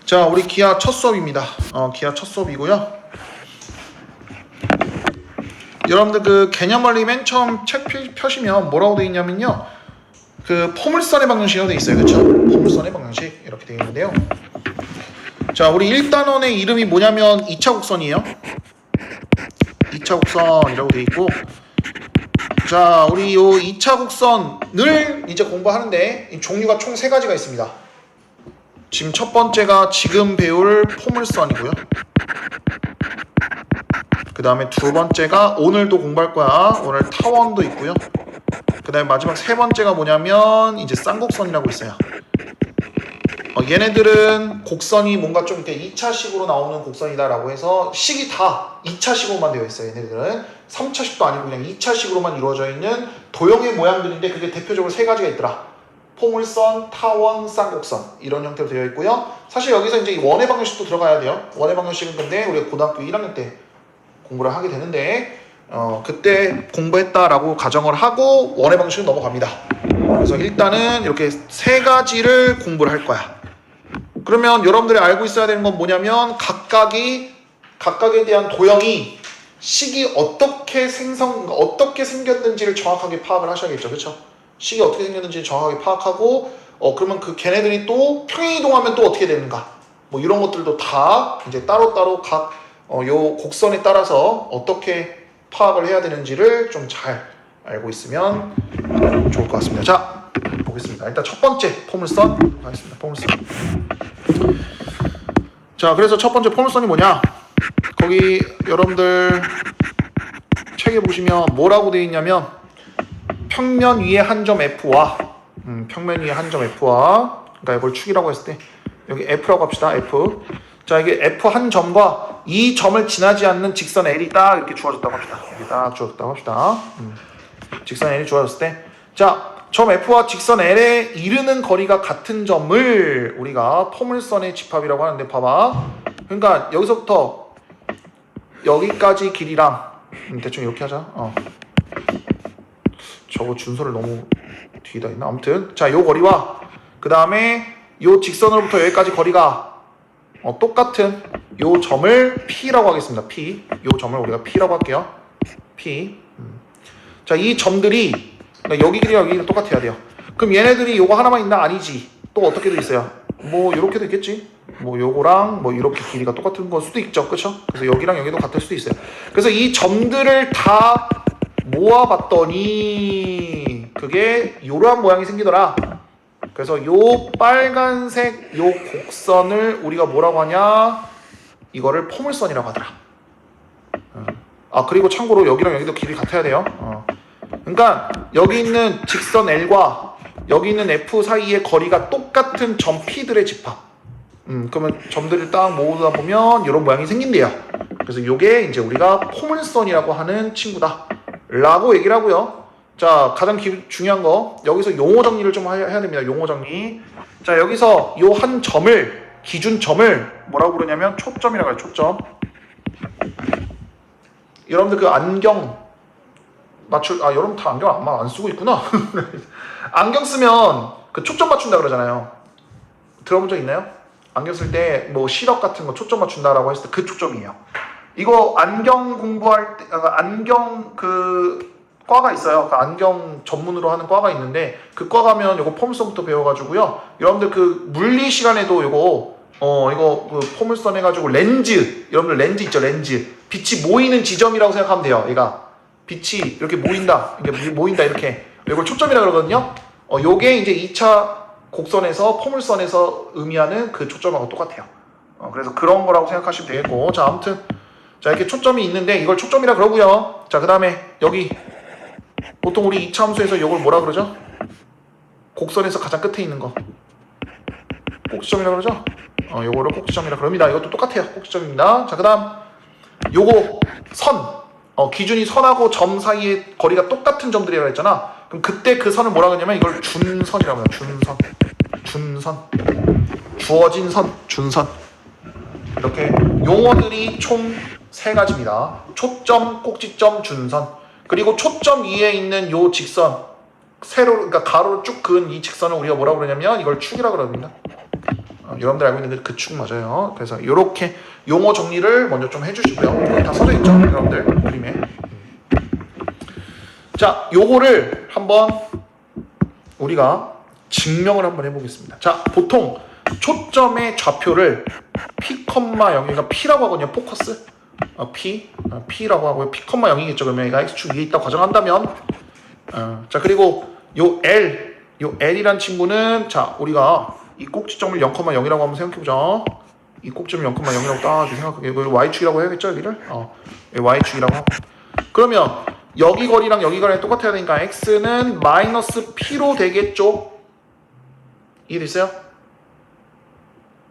자, 우리 기아 첫 수업입니다. 기아 첫 수업이고요. 여러분들 그 개념원리 맨 처음 책 펴시면 뭐라고 되어 있냐면요. 그 포물선의 방정식이라고 되어 있어요. 그렇죠? 포물선의 방정식 이렇게 되어 있는데요. 자, 우리 1단원의 이름이 뭐냐면 2차 곡선이에요. 2차 곡선이라고 되어 있고, 자, 우리 요 2차 곡선을 이제 공부하는데 이 종류가 총 3가지가 있습니다. 지금 첫 번째가 지금 배울 포물선이고요. 그 다음에 두 번째가 오늘도 공부할 거야. 오늘 타원도 있고요. 그 다음에 마지막 세 번째가 뭐냐면 이제 쌍곡선이라고 있어요. 얘네들은 곡선이 뭔가 좀 이렇게 2차식으로 나오는 곡선이다라고 해서 식이 다 2차식으로만 되어 있어요. 얘네들은 3차식도 아니고 그냥 2차식으로만 이루어져 있는 도형의 모양들인데 그게 대표적으로 3가지가 있더라. 포물선, 타원, 쌍곡선 이런 형태로 되어 있고요. 사실 여기서 이제 원의 방정식도 들어가야 돼요. 원의 방정식은 근데 우리가 고등학교 1학년 때 공부를 하게 되는데 그때 공부했다라고 가정을 하고 원의 방식으로 넘어갑니다. 그래서 일단은 이렇게 3가지를 공부를 할 거야. 그러면 여러분들이 알고 있어야 되는 건 뭐냐면 각각에 대한 도형이 식이 어떻게 생겼는지를 정확하게 파악을 하셔야겠죠. 그렇죠? 식이 어떻게 생겼는지 정확하게 파악하고 그러면 그 걔네들이 또 평행이동하면 또 어떻게 되는가 뭐 이런 것들도 다 이제 따로따로 각 요 곡선에 따라서 어떻게 파악을 해야 되는지를 좀 잘 알고 있으면 좋을 것 같습니다. 자, 보겠습니다. 일단 첫 번째 포물선 가겠습니다. 포물선. 자, 그래서 첫 번째 포물선이 뭐냐? 거기 여러분들 책에 보시면 뭐라고 되어 있냐면 평면 위에 한 점 F와 평면 위에 한 점 F와 그러니까 이걸 축이라고 했을 때 여기 F라고 합시다. F. 자, 이게 F 한 점과 이 점을 지나지 않는 직선 L이 딱 이렇게 주어졌다고 합시다. 이렇게 딱 주어졌다고 합시다. 직선 L이 주어졌을 때, 자, 점 F와 직선 L에 이르는 거리가 같은 점을 우리가 포물선의 집합이라고 하는데, 봐봐. 그러니까 여기서부터 여기까지 길이랑 대충 이렇게 하자. 저거 준서를 너무 뒤에다 있나? 아무튼 자, 요 거리와 그 다음에 요 직선으로부터 여기까지 거리가 똑같은 요 점을 P라고 하겠습니다. P. 요 점을 우리가 P라고 할게요. P. 자, 이 점들이 그러니까 여기 길이랑 여기 길이가 똑같아야 돼요. 그럼 얘네들이 요거 하나만 있나? 아니지. 또 어떻게 돼 있어요? 뭐 요렇게도 있겠지. 뭐 요거랑 뭐 이렇게 길이가 똑같은 걸 수도 있죠. 그렇죠? 그래서 여기랑 여기도 같을 수도 있어요. 그래서 이 점들을 다 모아봤더니 그게 요러한 모양이 생기더라. 그래서 요 빨간색 요 곡선을 우리가 뭐라고 하냐? 이거를 포물선이라고 하더라. 그리고 참고로 여기랑 여기도 길이 같아야 돼요. 그러니까 여기 있는 직선 L과 여기 있는 F 사이의 거리가 똑같은 점 P들의 집합. 그러면 점들을 딱 모으다 보면 이런 모양이 생긴대요. 그래서 요게 이제 우리가 포물선이라고 하는 친구다 라고 얘기를 하고요. 자, 가장 중요한 거 여기서 용어 정리를 좀 해야 됩니다. 용어 정리. 자, 여기서 요 한 점을 기준점을 뭐라고 부르냐면 초점이라고 해요. 초점. 여러분들 그 안경 여러분 다 안경 아마 안 쓰고 있구나. 안경 쓰면 그 초점 맞춘다 그러잖아요. 들어본 적 있나요? 안경 쓸 때 뭐 시력 같은 거 초점 맞춘다라고 했을 때 그 초점이에요. 이거 안경 공부할 때 안경 그 과가 있어요. 그 안경 전문으로 하는 과가 있는데 그 과 가면 요거 포물선부터 배워가지고요. 여러분들 그 물리 시간에도 요거 이거 그 포물선 해가지고 렌즈, 여러분들 렌즈 있죠? 렌즈. 빛이 모이는 지점이라고 생각하면 돼요. 얘가 빛이 이렇게 모인다, 이게 모인다 이렇게. 이걸 초점이라 그러거든요. 요게 이제 2차 곡선에서 포물선에서 의미하는 그 초점하고 똑같아요. 그래서 그런 거라고 생각하시면 되겠고, 자, 아무튼 자, 이렇게 초점이 있는데 이걸 초점이라 그러고요. 자, 그 다음에 여기 보통 우리 2차 함수에서 이걸 뭐라 그러죠? 곡선에서 가장 끝에 있는 거 꼭지점이라 그러죠? 요거를 꼭지점이라 그럽니다. 이것도 똑같아요. 꼭지점입니다. 자, 그 다음 요거 선 기준이 선하고 점 사이의 거리가 똑같은 점들이라고 했잖아. 그럼 그때 그 선을 뭐라 그러냐면 이걸 준선이라고 해요. 준선 주어진 선, 준선. 이렇게 용어들이 총 3가지입니다. 초점, 꼭지점, 준선. 그리고 초점 위에 있는 요 직선, 세로, 그러니까 가로로 쭉 그은 이 직선을 우리가 뭐라고 그러냐면 이걸 축이라고 그럽니다. 여러분들 알고 있는 그 축 맞아요. 그래서 이렇게 용어 정리를 먼저 좀 해주시고요. 다 써져 있죠, 여러분들 그림에. 자, 요거를 한번 우리가 증명을 한번 해보겠습니다. 자, 보통 초점의 좌표를 P, 0, 그러니까 P라고 하거든요. 포커스. P라고 하고요. P, 0이겠죠. 그러면 얘가 X축 위에 있다고 가정한다면, 자, 그리고 요 L이란 친구는, 자, 우리가 이 꼭지점을 0,0이라고 한번 생각해보자. 이 꼭지점을 0,0이라고 딱 생각하게. 이걸 Y축이라고 해야겠죠, 여기를? Y축이라고 하고. 그러면 여기 거리랑 여기 거리랑 똑같아야 되니까 X는 마이너스 P로 되겠죠? 이해됐어요?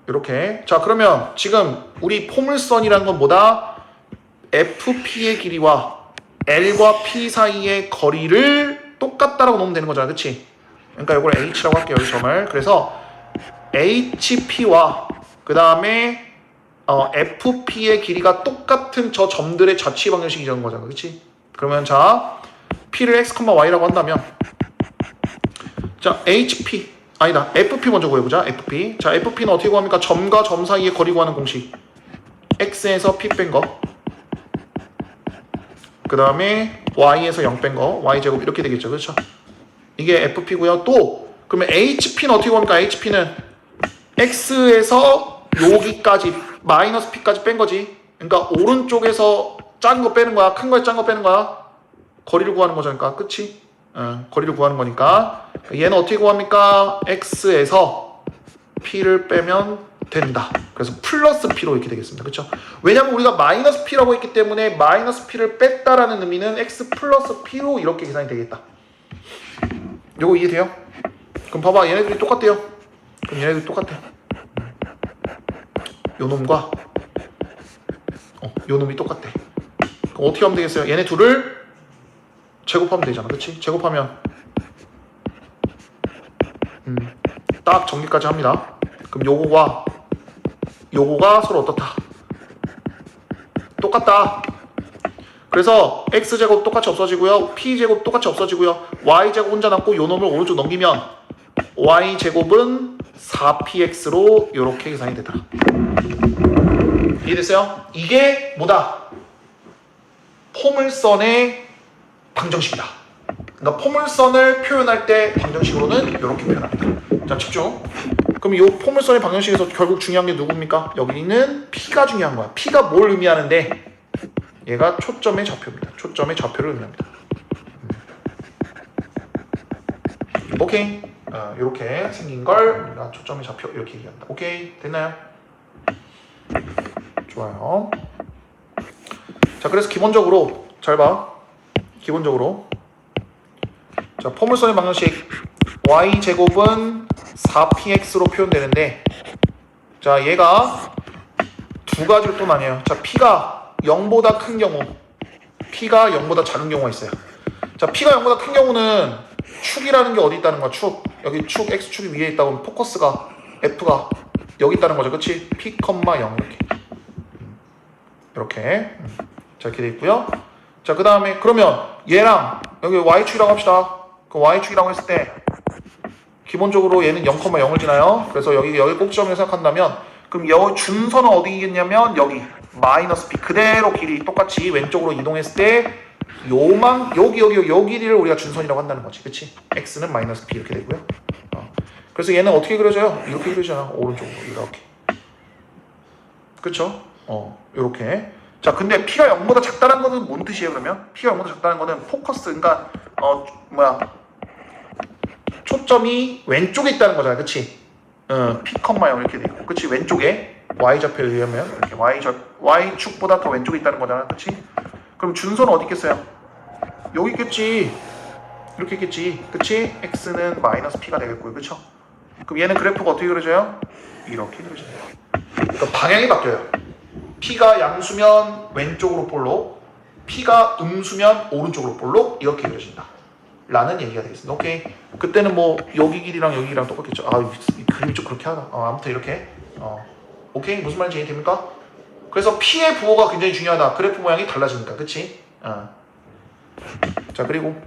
이렇게. 자, 그러면 지금 우리 포물선이라는 건 뭐다? FP의 길이와 L과 P 사이의 거리를 똑같다라고 놓으면 되는 거잖아, 그치? 그러니까 이걸 H라고 할게요, 여기 점을. 그래서 HP와 그 다음에 FP의 길이가 똑같은 저 점들의 자취 방정식이 되는 거잖아, 그치? 그러면 자, P를 X, Y라고 한다면, 자, HP 아니다, FP 먼저 구해보자. FP. 자, FP는 어떻게 구합니까? 점과 점 사이의 거리 구하는 공식. X에서 P 뺀 거. 그 다음에 Y에서 0 뺀 거. Y제곱 이렇게 되겠죠. 그렇죠? 이게 FP고요. 또 그러면 HP는 어떻게 구합니까? HP는 X에서 여기까지 마이너스 P까지 뺀 거지. 그러니까 오른쪽에서 작은 거 빼는 거야. 큰 거에 작은 거 빼는 거야. 거리를 구하는 거잖아. 그치? 거리를 구하는 거니까. 얘는 어떻게 구합니까? X에서 P를 빼면 된다. 그래서 플러스 P로 이렇게 되겠습니다. 그렇죠? 왜냐면 우리가 마이너스 P라고 했기 때문에 마이너스 P를 뺐다라는 의미는 X 플러스 P로 이렇게 계산이 되겠다. 요거 이해돼요? 그럼 봐봐, 얘네들이 똑같대요. 그럼 얘네들이 똑같아. 요 놈과 요 놈이 똑같대. 그럼 어떻게 하면 되겠어요? 얘네 둘을 제곱하면 되잖아. 그치? 제곱하면 딱 정리까지 합니다. 그럼 요거가 서로 어떻다? 똑같다. 그래서 X제곱 똑같이 없어지고요. P제곱 똑같이 없어지고요. Y제곱 혼자 남고 요 놈을 오른쪽 넘기면 Y제곱은 4PX로 이렇게 계산이 되더라. 이해됐어요? 이게 뭐다? 포물선의 방정식이다. 그러니까 포물선을 표현할 때 방정식으로는 이렇게 표현합니다. 자, 집중. 그럼 이 포물선의 방정식에서 결국 중요한 게 누굽니까? 여기는 P가 중요한 거야. P가 뭘 의미하는데? 얘가 초점의 좌표입니다. 초점의 좌표를 의미합니다. 오케이. 이렇게 생긴 걸 우리가 초점의 좌표 이렇게 얘기한다. 오케이. 됐나요? 좋아요. 자, 그래서 기본적으로 잘 봐. 기본적으로 자, 포물선의 방정식 Y제곱은 4PX로 표현되는데, 자, 얘가 두 가지로 또 나뉘어요. 자, P가 0보다 큰 경우, P가 0보다 작은 경우가 있어요. 자, P가 0보다 큰 경우는 축이라는 게 어디 있다는 거야? 축. 여기 축, X축이 위에 있다고 하면 포커스가, F가 여기 있다는 거죠. 그치? P, 0 이렇게. 자, 이렇게 돼 있고요. 자, 그 다음에 그러면 얘랑 여기 Y축이라고 합시다. 그 Y축이라고 했을 때 기본적으로 얘는 0,0을 지나요. 그래서 여기 꼭지점을 생각한다면, 그럼 여기 준선은 어디겠냐면 여기 마이너스 P 그대로 길이 똑같이 왼쪽으로 이동했을 때 요 길이를 우리가 준선이라고 한다는 거지. 그치? X는 마이너스 P 이렇게 되고요. 그래서 얘는 어떻게 그려져요? 이렇게 그려져요. 오른쪽으로 이렇게. 그쵸? 이렇게. 자, 근데 P가 0보다 작다는 거는 뭔 뜻이에요, 그러면? P가 0보다 작다는 거는 포커스, 그러니까 초점이 왼쪽에 있다는 거잖아. 그치? P, 0 이렇게 돼 있고, 그치? 왼쪽에 Y좌표에 의하면 이렇게 Y축보다 더 왼쪽에 있다는 거잖아. 그치? 그럼 준선은 어디 있겠어요? 여기 있겠지. 이렇게 있겠지. 그치? X는 마이너스 P가 되겠고요. 그쵸? 그럼 얘는 그래프가 어떻게 그려져요? 이렇게 그려져요. 그러니까 방향이 바뀌어요. P가 양수면 왼쪽으로 볼록, P가 음수면 오른쪽으로 볼록 이렇게 그려진다 라는 얘기가 되겠습니다. 오케이. 그때는 뭐 여기 길이랑 여기 길이랑 똑같겠죠. 이 그림이 좀 그렇게 하다. 아무튼 이렇게. 오케이. 무슨 말인지 이해됩니까? 그래서 P의 부호가 굉장히 중요하다. 그래프 모양이 달라지니까. 그치? 자, 그리고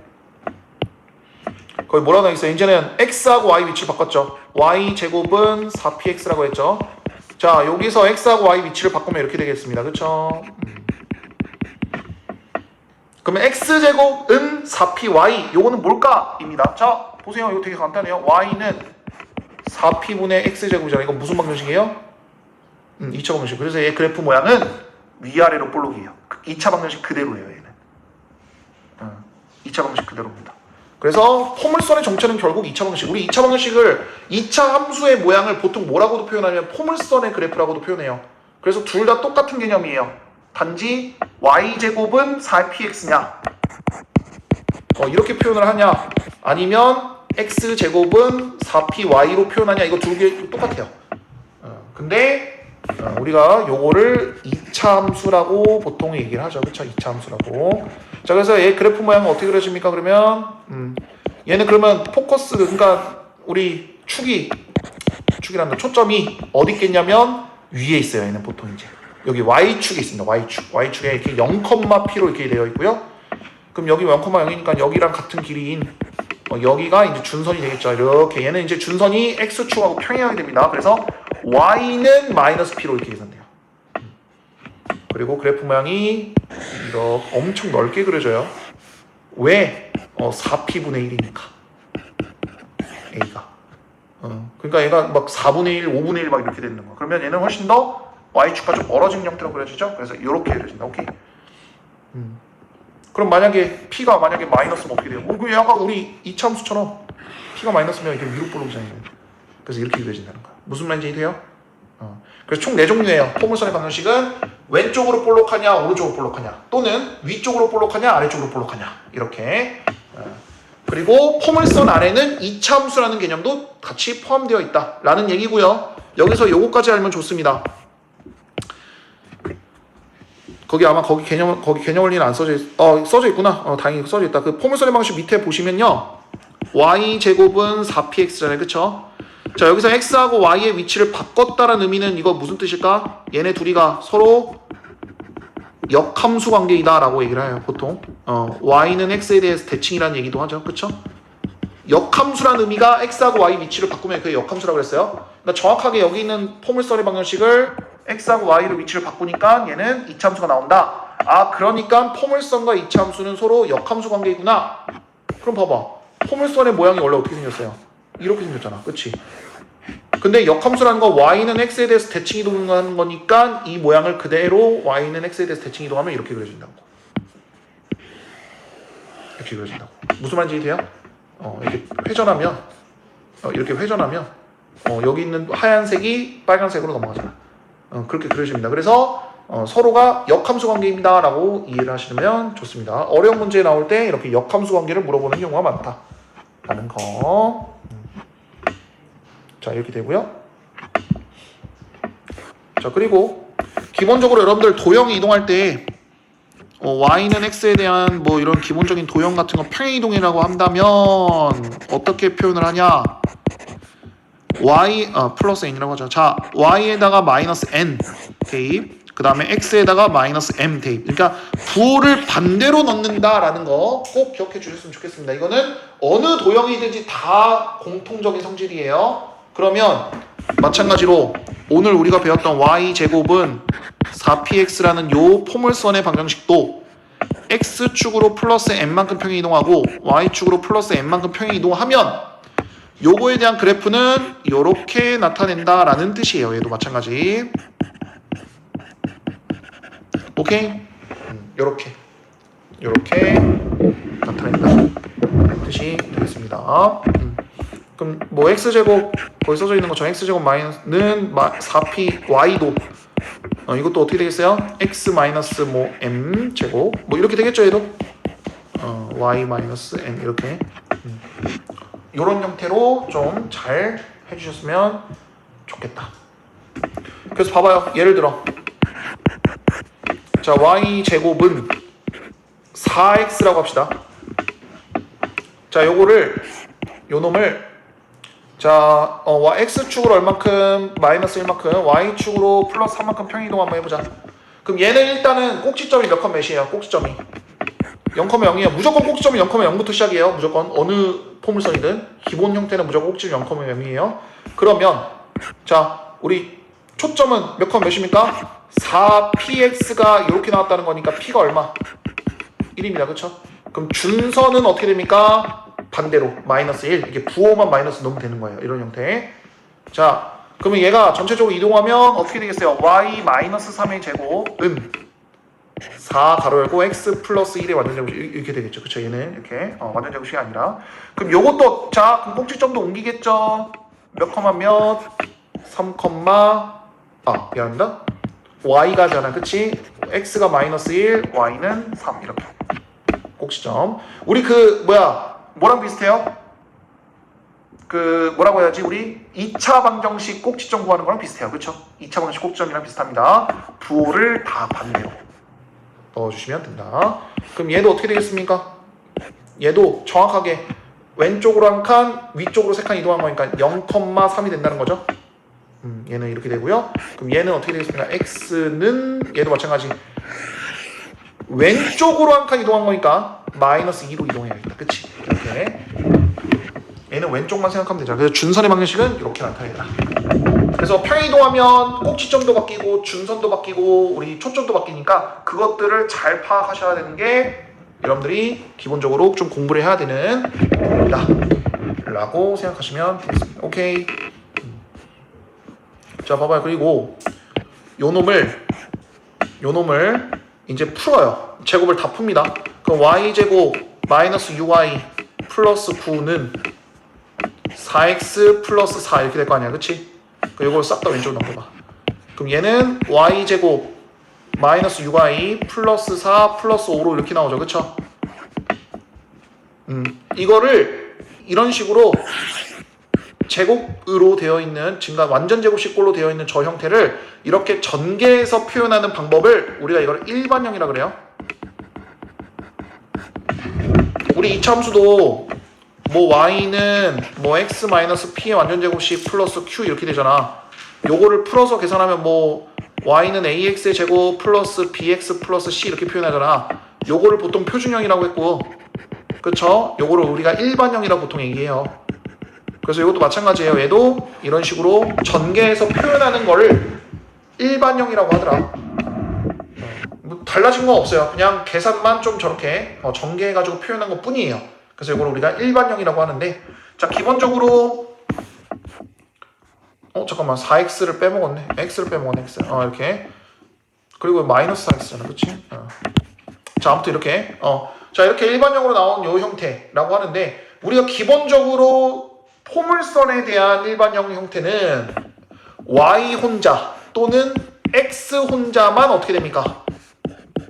거기 뭐라고 나와 있어요? 이제는 x하고 y 위치를 바꿨죠. y 제곱은 4px라고 했죠. 자, 여기서 x하고 y 위치를 바꾸면 이렇게 되겠습니다. 그쵸? 그러면 x제곱은 4py 요거는 뭘까? 입니다. 자, 보세요. 이거 되게 간단해요. y는 4p분의 x제곱이잖아요. 이건 무슨 방정식이에요? 2차 방정식. 그래서 얘 그래프 모양은 위아래로 볼록이에요. 2차 방정식 그대로예요. 얘는 2차 방정식 그대로입니다. 그래서 포물선의 정체는 결국 2차 방정식. 우리 2차 방정식을 2차 함수의 모양을 보통 뭐라고도 표현하냐면 포물선의 그래프라고도 표현해요. 그래서 둘 다 똑같은 개념이에요. 단지 y제곱은 4px냐 이렇게 표현을 하냐 아니면 x제곱은 4py로 표현하냐 이거 두 개 똑같아요. 근데 우리가 요거를 2차 함수라고 보통 얘기를 하죠. 그쵸? 2차 함수라고. 자, 그래서 얘 그래프 모양은 어떻게 그려집니까? 그러면 얘는 그러면 포커스 그러니까 우리 축이란다. 초점이 어디 있겠냐면 위에 있어요. 얘는 보통 이제 여기 y축에 있습니다. y축에 이렇게 0,p로 이렇게 되어 있고요. 그럼 여기 0,0이니까 여기랑 같은 길이인 여기가 이제 준선이 되겠죠. 이렇게 얘는 이제 준선이 x축하고 평행하게 됩니다. 그래서 y는 -p로 이렇게 계산돼요. 그리고 그래프 모양이 이렇게 엄청 넓게 그려져요. 왜? 4p분의 1이니까 a가 그러니까 얘가 막 4분의 1, 5분의 1 막 이렇게 되는 거야. 그러면 얘는 훨씬 더 y축과 좀 멀어진 형태로 그려지죠. 그래서 이렇게 그려진다. 오케이. 그럼 만약에 p가 만약에 마이너스면 어떻게 돼요? 약간 우리 이차함수처럼 p가 마이너스면 이렇게 위로 볼록이잖아요. 그래서 이렇게 그려진다는 거야. 무슨 말인지 이해돼요? 그래서 총 4종류예요. 포물선의 방정식은 왼쪽으로 볼록하냐 오른쪽으로 볼록하냐 또는 위쪽으로 볼록하냐 아래쪽으로 볼록하냐 이렇게. 그리고 포물선 안에는 이차함수라는 개념도 같이 포함되어 있다 라는 얘기고요. 여기서 요거까지 알면 좋습니다. 거기 아마 거기 개념 원리는 안 써져 써져 있구나. 다행히 써져 있다. 그 포물선의 방식 밑에 보시면요. y 제곱은 4px잖아요. 그쵸? 자, 여기서 x하고 y의 위치를 바꿨다라는 의미는 이거 무슨 뜻일까? 얘네 둘이가 서로 역함수 관계이다 라고 얘기를 해요. 보통 y는 x에 대해서 대칭이라는 얘기도 하죠. 그쵸? 역함수라는 의미가 x하고 y 위치를 바꾸면 그게 역함수라고 그랬어요. 그러니까 정확하게 여기 있는 포물선의 방정식을 x하고 y로 위치를 바꾸니까 얘는 이차함수가 나온다. 아, 그러니까 포물선과 이차함수는 서로 역함수 관계이구나. 그럼 봐봐. 포물선의 모양이 원래 어떻게 생겼어요? 이렇게 생겼잖아. 그치? 근데 역함수라는 거 y는 x에 대해서 대칭 이동하는 거니까 이 모양을 그대로 y는 x에 대해서 대칭 이동하면 이렇게 그려진다고. 이렇게 그려진다고. 무슨 말인지 이해돼요? 이렇게 회전하면 이렇게 회전하면 여기 있는 하얀색이 빨간색으로 넘어가잖아. 그렇게 그려집니다. 그래서 서로가 역함수 관계입니다 라고 이해를 하시면 좋습니다. 어려운 문제 나올 때 이렇게 역함수 관계를 물어보는 경우가 많다 라는 거. 자, 이렇게 되고요. 자, 그리고 기본적으로 여러분들 도형 이동할 때 y는 x에 대한 뭐 이런 기본적인 도형 같은 거 평행이동이라고 한다면 어떻게 표현을 하냐? y 플러스 n이라고 하죠. 자, y에다가 마이너스 n 대입, 그 다음에 x에다가 마이너스 m 대입. 그러니까 부호를 반대로 넣는다라는 거 꼭 기억해 주셨으면 좋겠습니다. 이거는 어느 도형이든지 다 공통적인 성질이에요. 그러면 마찬가지로 오늘 우리가 배웠던 y제곱은 4px라는 요 포물선의 방정식도 x축으로 플러스 n만큼 평행 이동하고 y축으로 플러스 n만큼 평행 이동하면 요거에 대한 그래프는 요렇게 나타낸다라는 뜻이에요. 얘도 마찬가지. 오케이? 요렇게 나타낸다 뜻이 되겠습니다. 그럼 뭐 x제곱 거기 써져 있는 것처럼 x제곱 마이너스는 4p y도 이것도 어떻게 되겠어요? x 마이너스 뭐 m 제곱 뭐 이렇게 되겠죠. 얘도 y 마이너스 m 이렇게 이런 형태로 좀 잘 해주셨으면 좋겠다. 그래서 봐봐요. 예를 들어 자, y 제곱은 4x라고 합시다. 자, 요거를 요 놈을 자, x축으로 얼만큼 마이너스 1만큼 y축으로 플러스 3만큼 평행이동 한번 해보자. 그럼 얘는 일단은 꼭지점이 몇 컴 몇이에요? 꼭지점이 0,0이에요. 무조건 꼭지점이 0,0부터 시작이에요. 무조건 어느 포물선이든 기본 형태는 무조건 꼭지점 0,0이에요. 그러면 자 우리 초점은 몇, 몇입니까? 4px가 이렇게 나왔다는 거니까 p가 얼마? 1입니다. 그쵸? 그럼 준선은 어떻게 됩니까? 반대로 마이너스 1. 이게 부호만 마이너스 넣으면 되는 거예요. 이런 형태. 자 그러면 얘가 전체적으로 이동하면 어떻게 되겠어요? y 마이너스 3의 제곱은 4 가로 열고 x 플러스 1의 완전제곱식 이렇게 되겠죠. 그쵸? 얘는 이렇게 완전제곱식이 아니라 그럼 요것도 자 그럼 꼭지점도 옮기겠죠. 몇 컴마 몇? 3 컴마 미안합니다. y가잖아. 그치? x가 마이너스 1 y는 3 이렇게 꼭지점. 우리 뭐랑 비슷해요? 뭐라고 해야지? 우리 2차 방정식 꼭지점 구하는 거랑 비슷해요. 그쵸? 2차 방정식 꼭지점이랑 비슷합니다. 부호를 다 반대로 넣어주시면 된다. 그럼 얘도 어떻게 되겠습니까? 얘도 정확하게 왼쪽으로 한 칸, 위쪽으로 3칸 이동한 거니까 0,3이 된다는 거죠. 얘는 이렇게 되고요. 그럼 얘는 어떻게 되겠습니까? x는 얘도 마찬가지. 왼쪽으로 한 칸 이동한 거니까 마이너스 2로 이동해야겠다. 그치? 이렇게. 얘는 왼쪽만 생각하면 되잖아. 그래서 준선의 방정식은 이렇게 나타내라. 그래서 평행 이동하면 꼭지점도 바뀌고 준선도 바뀌고 우리 초점도 바뀌니까 그것들을 잘 파악하셔야 되는 게 여러분들이 기본적으로 좀 공부를 해야 되는 겁니다. 라고 생각하시면 되겠습니다. 오케이. 자 봐봐요. 그리고 요 놈을 이제 풀어요. 제곱을 다 풉니다. 그럼 y제곱 마이너스 6y 플러스 9는 4x 플러스 4 이렇게 될 거 아니야. 그치? 이걸 싹 다 왼쪽으로 넘겨봐. 그럼 얘는 y제곱 마이너스 6y 플러스 4 플러스 5로 이렇게 나오죠. 그쵸? 이거를 이런 식으로 제곱으로 되어 있는 증가 완전 제곱식꼴로 되어 있는 저 형태를 이렇게 전개해서 표현하는 방법을 우리가 이걸 일반형이라 그래요. 우리 2차 함수도 뭐 y는 뭐 x 마이너스 p의 완전 제곱식 플러스 q 이렇게 되잖아. 요거를 풀어서 계산하면 뭐 y는 ax의 제곱 플러스 bx 플러스 c 이렇게 표현하잖아. 요거를 보통 표준형이라고 했고, 그쵸? 요거를 우리가 일반형이라고 보통 얘기해요. 그래서 이것도 마찬가지예요. 얘도 이런 식으로 전개해서 표현하는 거를 일반형이라고 하더라. 뭐 달라진 건 없어요. 그냥 계산만 좀 저렇게 전개해가지고 표현한 것 뿐이에요. 그래서 이걸 우리가 일반형이라고 하는데, 자 기본적으로 잠깐만 4x를 빼먹었네. x를 빼먹었네. x. 이렇게. 그리고 마이너스 4x잖아. 그치? 자 아무튼 이렇게 자 이렇게 일반형으로 나온 요 형태라고 하는데, 우리가 기본적으로 포물선에 대한 일반형 형태는 y 혼자 또는 x 혼자만 어떻게 됩니까?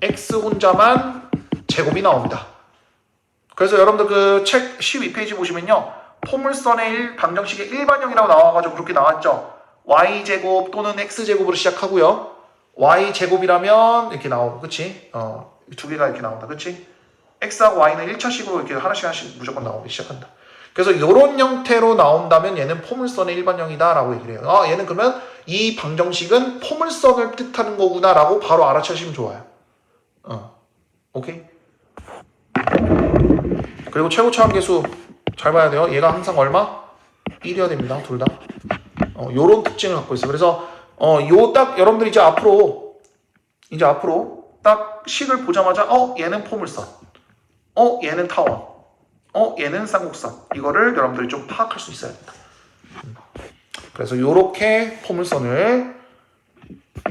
x 혼자만 제곱이 나옵니다. 그래서 여러분들 그 책 12페이지 보시면요, 포물선의 방정식의 일반형이라고 나와가지고 그렇게 나왔죠. y제곱 또는 x제곱으로 시작하고요, y제곱이라면 이렇게 나오고, 그치? 두 개가 이렇게 나온다. 그치? x하고 y는 1차식으로 이렇게 하나씩 무조건 나오기 시작한다. 그래서 이런 형태로 나온다면 얘는 포물선의 일반형이다 라고 얘기를 해요. 얘는 그러면 이 방정식은 포물선을 뜻하는 거구나 라고 바로 알아차시면 좋아요. 오케이? 그리고 최고차함계수 잘 봐야 돼요. 얘가 항상 얼마? 1이어야 됩니다. 둘 다. 요런 특징을 갖고 있어요. 그래서 요 딱 여러분들 이제 앞으로 딱 식을 보자마자 얘는 포물선, 얘는 타원, 얘는 쌍곡선, 이거를 여러분들이 좀 파악할 수 있어야 된다. 그래서 요렇게 포물선을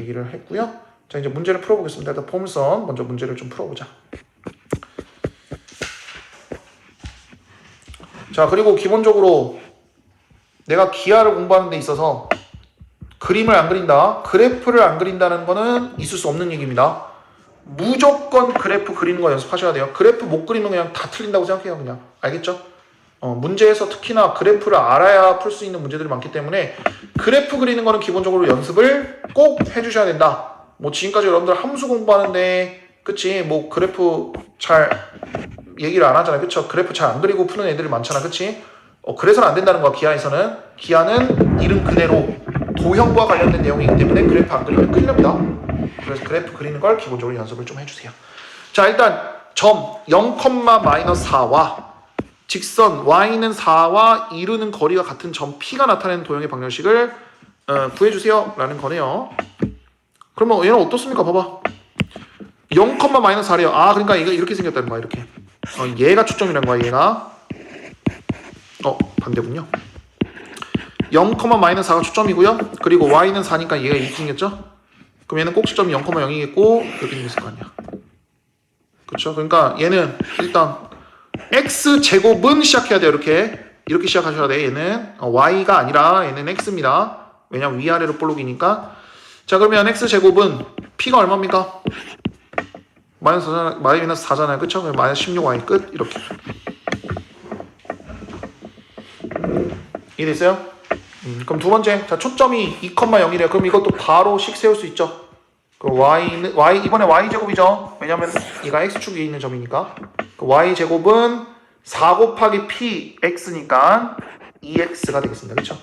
얘기를 했고요. 자 이제 문제를 풀어보겠습니다. 일단 포물선 먼저 문제를 좀 풀어보자. 자 그리고 기본적으로 내가 기하를 공부하는 데 있어서 그림을 안 그린다, 그래프를 안 그린다는 거는 있을 수 없는 얘기입니다. 무조건 그래프 그리는 거 연습하셔야 돼요. 그래프 못 그리면 그냥 다 틀린다고 생각해요. 그냥 알겠죠? 문제에서 특히나 그래프를 알아야 풀 수 있는 문제들이 많기 때문에 그래프 그리는 거는 기본적으로 연습을 꼭 해주셔야 된다. 뭐 지금까지 여러분들 함수 공부하는데, 그치? 뭐 그래프 잘 얘기를 안 하잖아요. 그쵸? 그래프 잘 안 그리고 푸는 애들이 많잖아. 그치? 그래서는 안 된다는 거야. 기하에서는. 기하는 이름 그대로 도형과 관련된 내용이기 때문에 그래프 안 그리면 큰일 납니다. 그래서 그래프 그리는 걸 기본적으로 연습을 좀 해주세요. 자 일단 점 0,-4와 직선 y는 4와 이루는 거리가 같은 점 P가 나타내는 도형의 방정식을 구해주세요 라는 거네요. 그러면 얘는 어떻습니까? 봐봐. 0, 마이너스 4래요. 아, 그러니까 이거 이렇게 생겼다는 거야, 이렇게. 얘가 초점이라는 거야, 얘가. 반대군요. 0, 마이너스 4가 초점이고요. 그리고 y는 4니까 얘가 이렇게 생겼죠? 그럼 얘는 꼭지점이 0, 0이겠고 이렇게 생겼을 거 아니야. 그렇죠? 그러니까 얘는 일단 x제곱은 시작해야 돼요, 이렇게 시작하셔야 돼. 얘는 y가 아니라 얘는 x입니다. 왜냐면 위아래로 볼록이니까. 자, 그러면 x제곱은 p가 얼마입니까? 마이너스 4잖아요. 그쵸? 마이너스 16y 끝. 이렇게. 이해됐어요? 그럼 두 번째. 자, 초점이 2, 0이래요. 그럼 이것도 바로 식 세울 수 있죠? 그럼 이번에 y제곱이죠? 왜냐면 얘가 x축 위에 있는 점이니까. y제곱은 4 곱하기 p x니까 2x가 되겠습니다. 그쵸?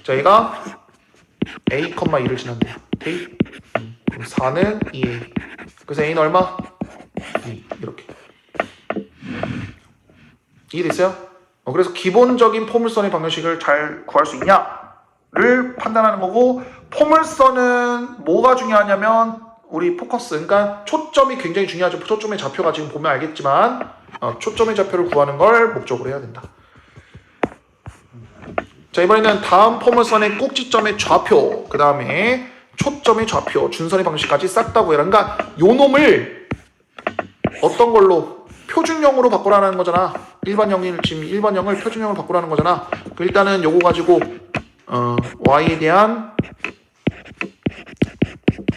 자, 얘가 a, 2를 지난대요. 오케이? 그럼 4는 2a. 그래서 a는 얼마? 2. 이렇게. 이해됐어요? 그래서 기본적인 포물선의 방정식을 잘 구할 수 있냐를 판단하는 거고, 포물선은 뭐가 중요하냐면 우리 포커스, 그러니까 초점이 굉장히 중요하죠. 초점의 좌표가 지금 보면 알겠지만 초점의 좌표를 구하는 걸 목적으로 해야 된다. 자, 이번에는 다음 포물선의 꼭지점의 좌표, 그 다음에 초점의 좌표, 준선의 방식까지 싹 다 구해라. 그러니까 요 놈을 어떤 걸로 표준형으로 바꾸라는 거잖아. 지금 1번형을 표준형으로 바꾸라는 거잖아. 일단은 요거 가지고 y에 대한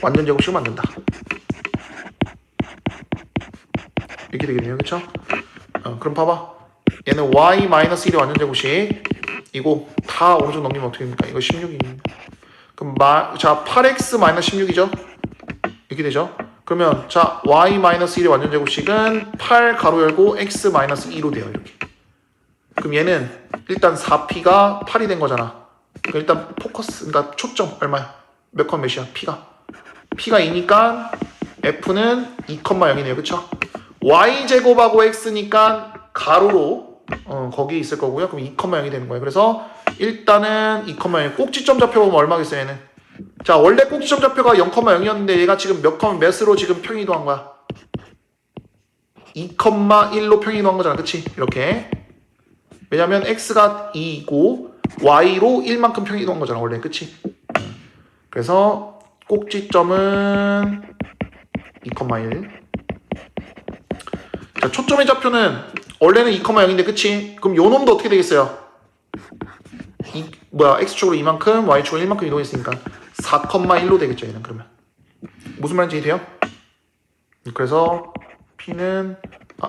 완전 제곱식을 만든다. 이렇게 되겠네요. 그쵸? 그럼 봐봐. 얘는 y-1의 완전 제곱식. 이거 다 오른쪽 넘기면 어떻게 됩니까? 이거 16입니다. 그럼 자, 8x-16이죠? 이렇게 되죠? 그러면 자, y-1의 완전 제곱식은 8 가로 열고 x-2로 돼요. 이렇게. 그럼 얘는 일단 4p가 8이 된 거잖아. 그럼 일단 포커스, 그러니까 초점 얼마야? 몇 컷 몇이야? p가 2니까 f는 2,0이네요. 그쵸? y제곱하고 x니까 가로로 거기 있을 거고요. 그럼 2,0이 되는 거예요. 그래서 일단은 2,0. 꼭지점 좌표 보면 얼마겠어요, 얘는? 자, 원래 꼭지점 좌표가 0,0이었는데 얘가 지금 몇으로 지금 평이동한 거야? 2,1로 평이동한 거잖아. 그치? 이렇게. 왜냐면 x가 2이고 y로 1만큼 평이동한 거잖아. 원래. 그치? 그래서 꼭지점은 2,1. 자, 초점의 좌표는 원래는 2,0인데 그치? 그럼 요 놈도 어떻게 되겠어요? x축으로 2만큼, y축으로 1만큼 이동했으니까 4,1로 되겠죠, 얘는. 그러면 무슨 말인지 이해돼요? 그래서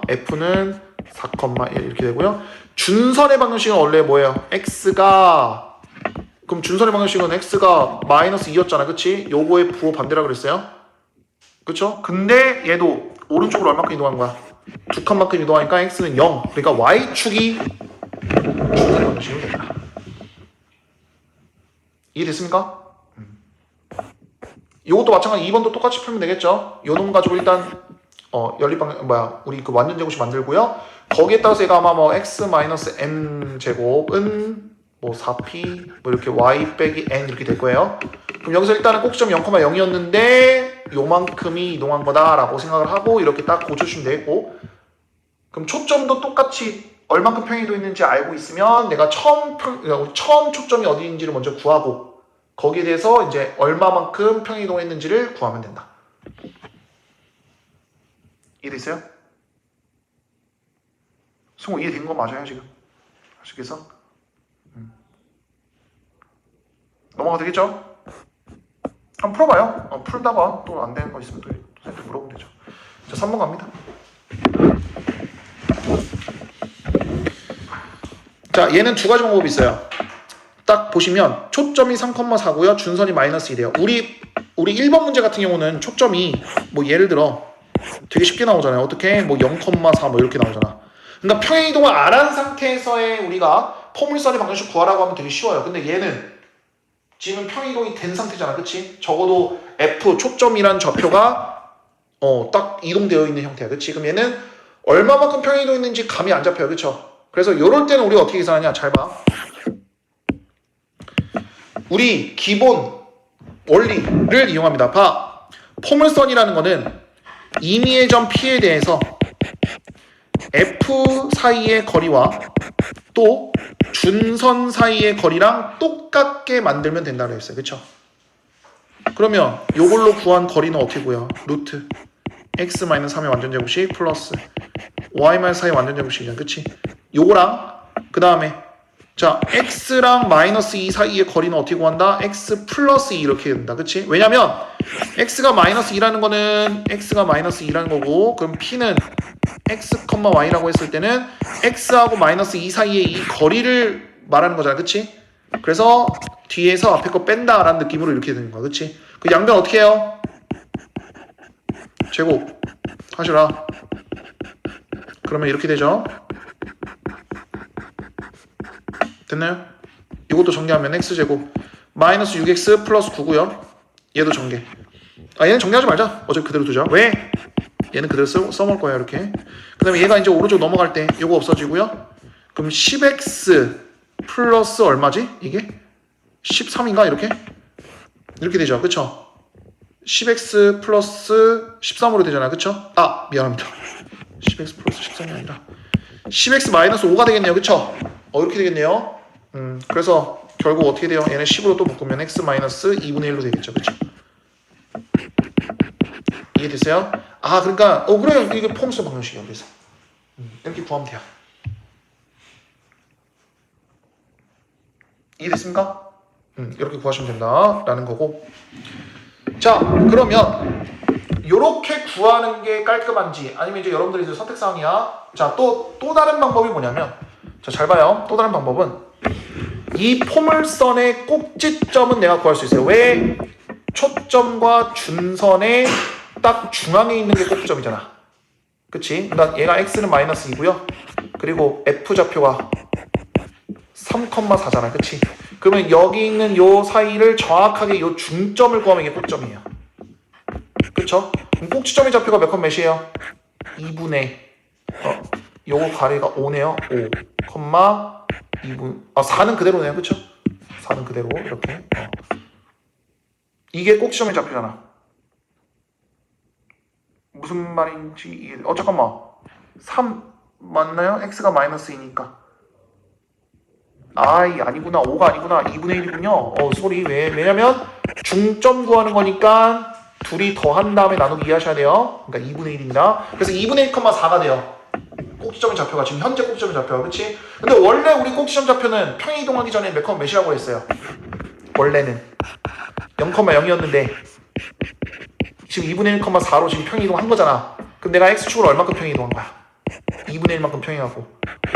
f는 4,1 이렇게 되고요. 준선의 방정식은 원래 뭐예요? 그럼 준선의 방정식은 x가 마이너스 2였잖아. 그치? 요거의 부호 반대라 그랬어요. 그쵸? 근데 얘도 오른쪽으로 얼마큼 이동한 거야? 2칸만큼 이동하니까 x는 0. 그러니까 y축이 준선의 방정식이 된다. 이해됐습니까? 이것도 마찬가지. 2번도 똑같이 풀면 되겠죠? 요 놈 가지고 일단 우리 그 완전 제곱식 만들고요. 거기에 따라서 얘가 아마 x-n 제곱은 4p 이렇게 y 빼기 n 이렇게 될 거예요. 그럼 여기서 일단은 꼭지점 0,0이었는데 요만큼이 이동한 거다라고 생각을 하고 이렇게 딱 고쳐주시면 되겠고, 그럼 초점도 똑같이 얼만큼 평이도 있는지 알고 있으면 내가 처음 초점이 어디인지를 먼저 구하고 거기에 대해서 이제 얼마만큼 평이동했는지를 구하면 된다. 이해됐어요? 승우 이해된 거 맞아요 지금? 아시겠어? 넘어가도 되겠죠? 한번 풀어봐요. 풀다가 또 안 되는 거 있으면 또 선생님한테 물어보면 되죠. 자, 3번 갑니다. 자, 얘는 두 가지 방법이 있어요. 딱 보시면 초점이 3,4고요. 준선이 마이너스 1이에요. 우리 1번 문제 같은 경우는 초점이 예를 들어 되게 쉽게 나오잖아요. 어떻게? 0,4 이렇게 나오잖아. 그러니까 평행이동을 안 한 상태에서의 우리가 포물선의 방정식 구하라고 하면 되게 쉬워요. 근데 얘는 지금 평행이동이 된 상태잖아. 그치? 적어도 f 초점이란 좌표가 딱 이동되어 있는 형태야. 그치? 그럼 얘는 얼마만큼 평행이동 있는지 감이 안 잡혀요. 그쵸? 그래서 이럴 때는 우리가 어떻게 계산하냐. 잘 봐. 우리 기본 원리를 이용합니다. 봐. 포물선이라는 거는 임의의 점 P에 대해서 F 사이의 거리와 또 준선 사이의 거리랑 똑같게 만들면 된다고 했어요. 그쵸? 그러면 이걸로 구한 거리는 어떻게 구해요? 루트 x-3의 완전제곱식 플러스 y-4의 완전제곱식이잖아. 그치? 요거랑 그 다음에 자 x랑 마이너스 2 사이의 거리는 어떻게 구한다? x 플러스 2 이렇게 된다. 그치? 왜냐면 x가 마이너스 2라는 거는 x가 마이너스 2라는 거고 그럼 p는 x, y라고 했을 때는 x하고 마이너스 2 사이의 이 거리를 말하는 거잖아. 그치? 그래서 뒤에서 앞에 거 뺀다라는 느낌으로 이렇게 되는 거야. 그치? 그 양변 어떻게 해요? 제곱 하시라. 그러면 이렇게 되죠. 됐나요? 이것도 전개하면 x제곱 마이너스 6x 플러스 9고요. 얘도 전개. 얘는 정리하지 말자. 어차피 그대로 두자. 왜? 얘는 그대로 써먹을 거야. 이렇게. 그 다음에 얘가 이제 오른쪽 넘어갈 때 이거 없어지고요. 그럼 10x 플러스 얼마지? 이게? 13인가? 이렇게 되죠. 그쵸? 10x 플러스 13으로 되잖아. 그쵸? 미안합니다. 10x 플러스 13이 아니라 10x 마이너스 5가 되겠네요. 그쵸? 이렇게 되겠네요. 그래서 결국 어떻게 돼요? 얘네 10으로 또 묶으면 x 마이너스 2분의 1로 되겠죠. 그쵸? 이해됐어요? 그러니까 그래요. 이게 포물선 방정식이야. 그래서 이렇게 구하면 돼요. 이해됐습니까? 이렇게 구하시면 된다라는 거고. 자, 그러면 이렇게 구하는 게 깔끔한지 아니면 이제 여러분들이 이제 선택사항이야. 자, 또 다른 방법이 뭐냐면 자, 잘 봐요. 또 다른 방법은 이 포물선의 꼭지점은 내가 구할 수 있어요. 왜? 초점과 준선의 딱 중앙에 있는 게 꼭지점이잖아. 그치? 그러니까 얘가 x는 마이너스 2고요. 그리고 f좌표가 3,4잖아. 그치? 그러면 여기 있는 요 사이를 정확하게 요 중점을 구하면 이게 꼭지점이에요. 그쵸? 그럼 꼭지점의 좌표가 몇 컴 몇이에요? 2분의 요거 가리가 5네요. 5, 2분 4는 그대로네요. 그쵸? 4는 그대로 이렇게 이게 꼭지점의 좌표잖아. 무슨 말인지 이해. 잠깐만 3 맞나요? x가 마이너스 2니까 아니구나. 5가 아니구나. 2분의 1이군요. 소리. 왜냐면 중점 구하는 거니까 둘이 더한 다음에 나누기 이해하셔야 돼요. 그러니까 2분의 1입니다. 그래서 2분의 1,4가 돼요. 꼭지점의 좌표가 지금 현재 꼭지점의 좌표가. 그치? 근데 원래 우리 꼭지점 좌표는 평행 이동하기 전에 몇 컴마 몇이라고 했어요? 원래는 0,0이었는데 지금 2분의 1,4로 지금 평행 이동한 거잖아. 그럼 내가 x축으로 얼마큼 평행 이동한 거야? 2분의 1만큼 평행하고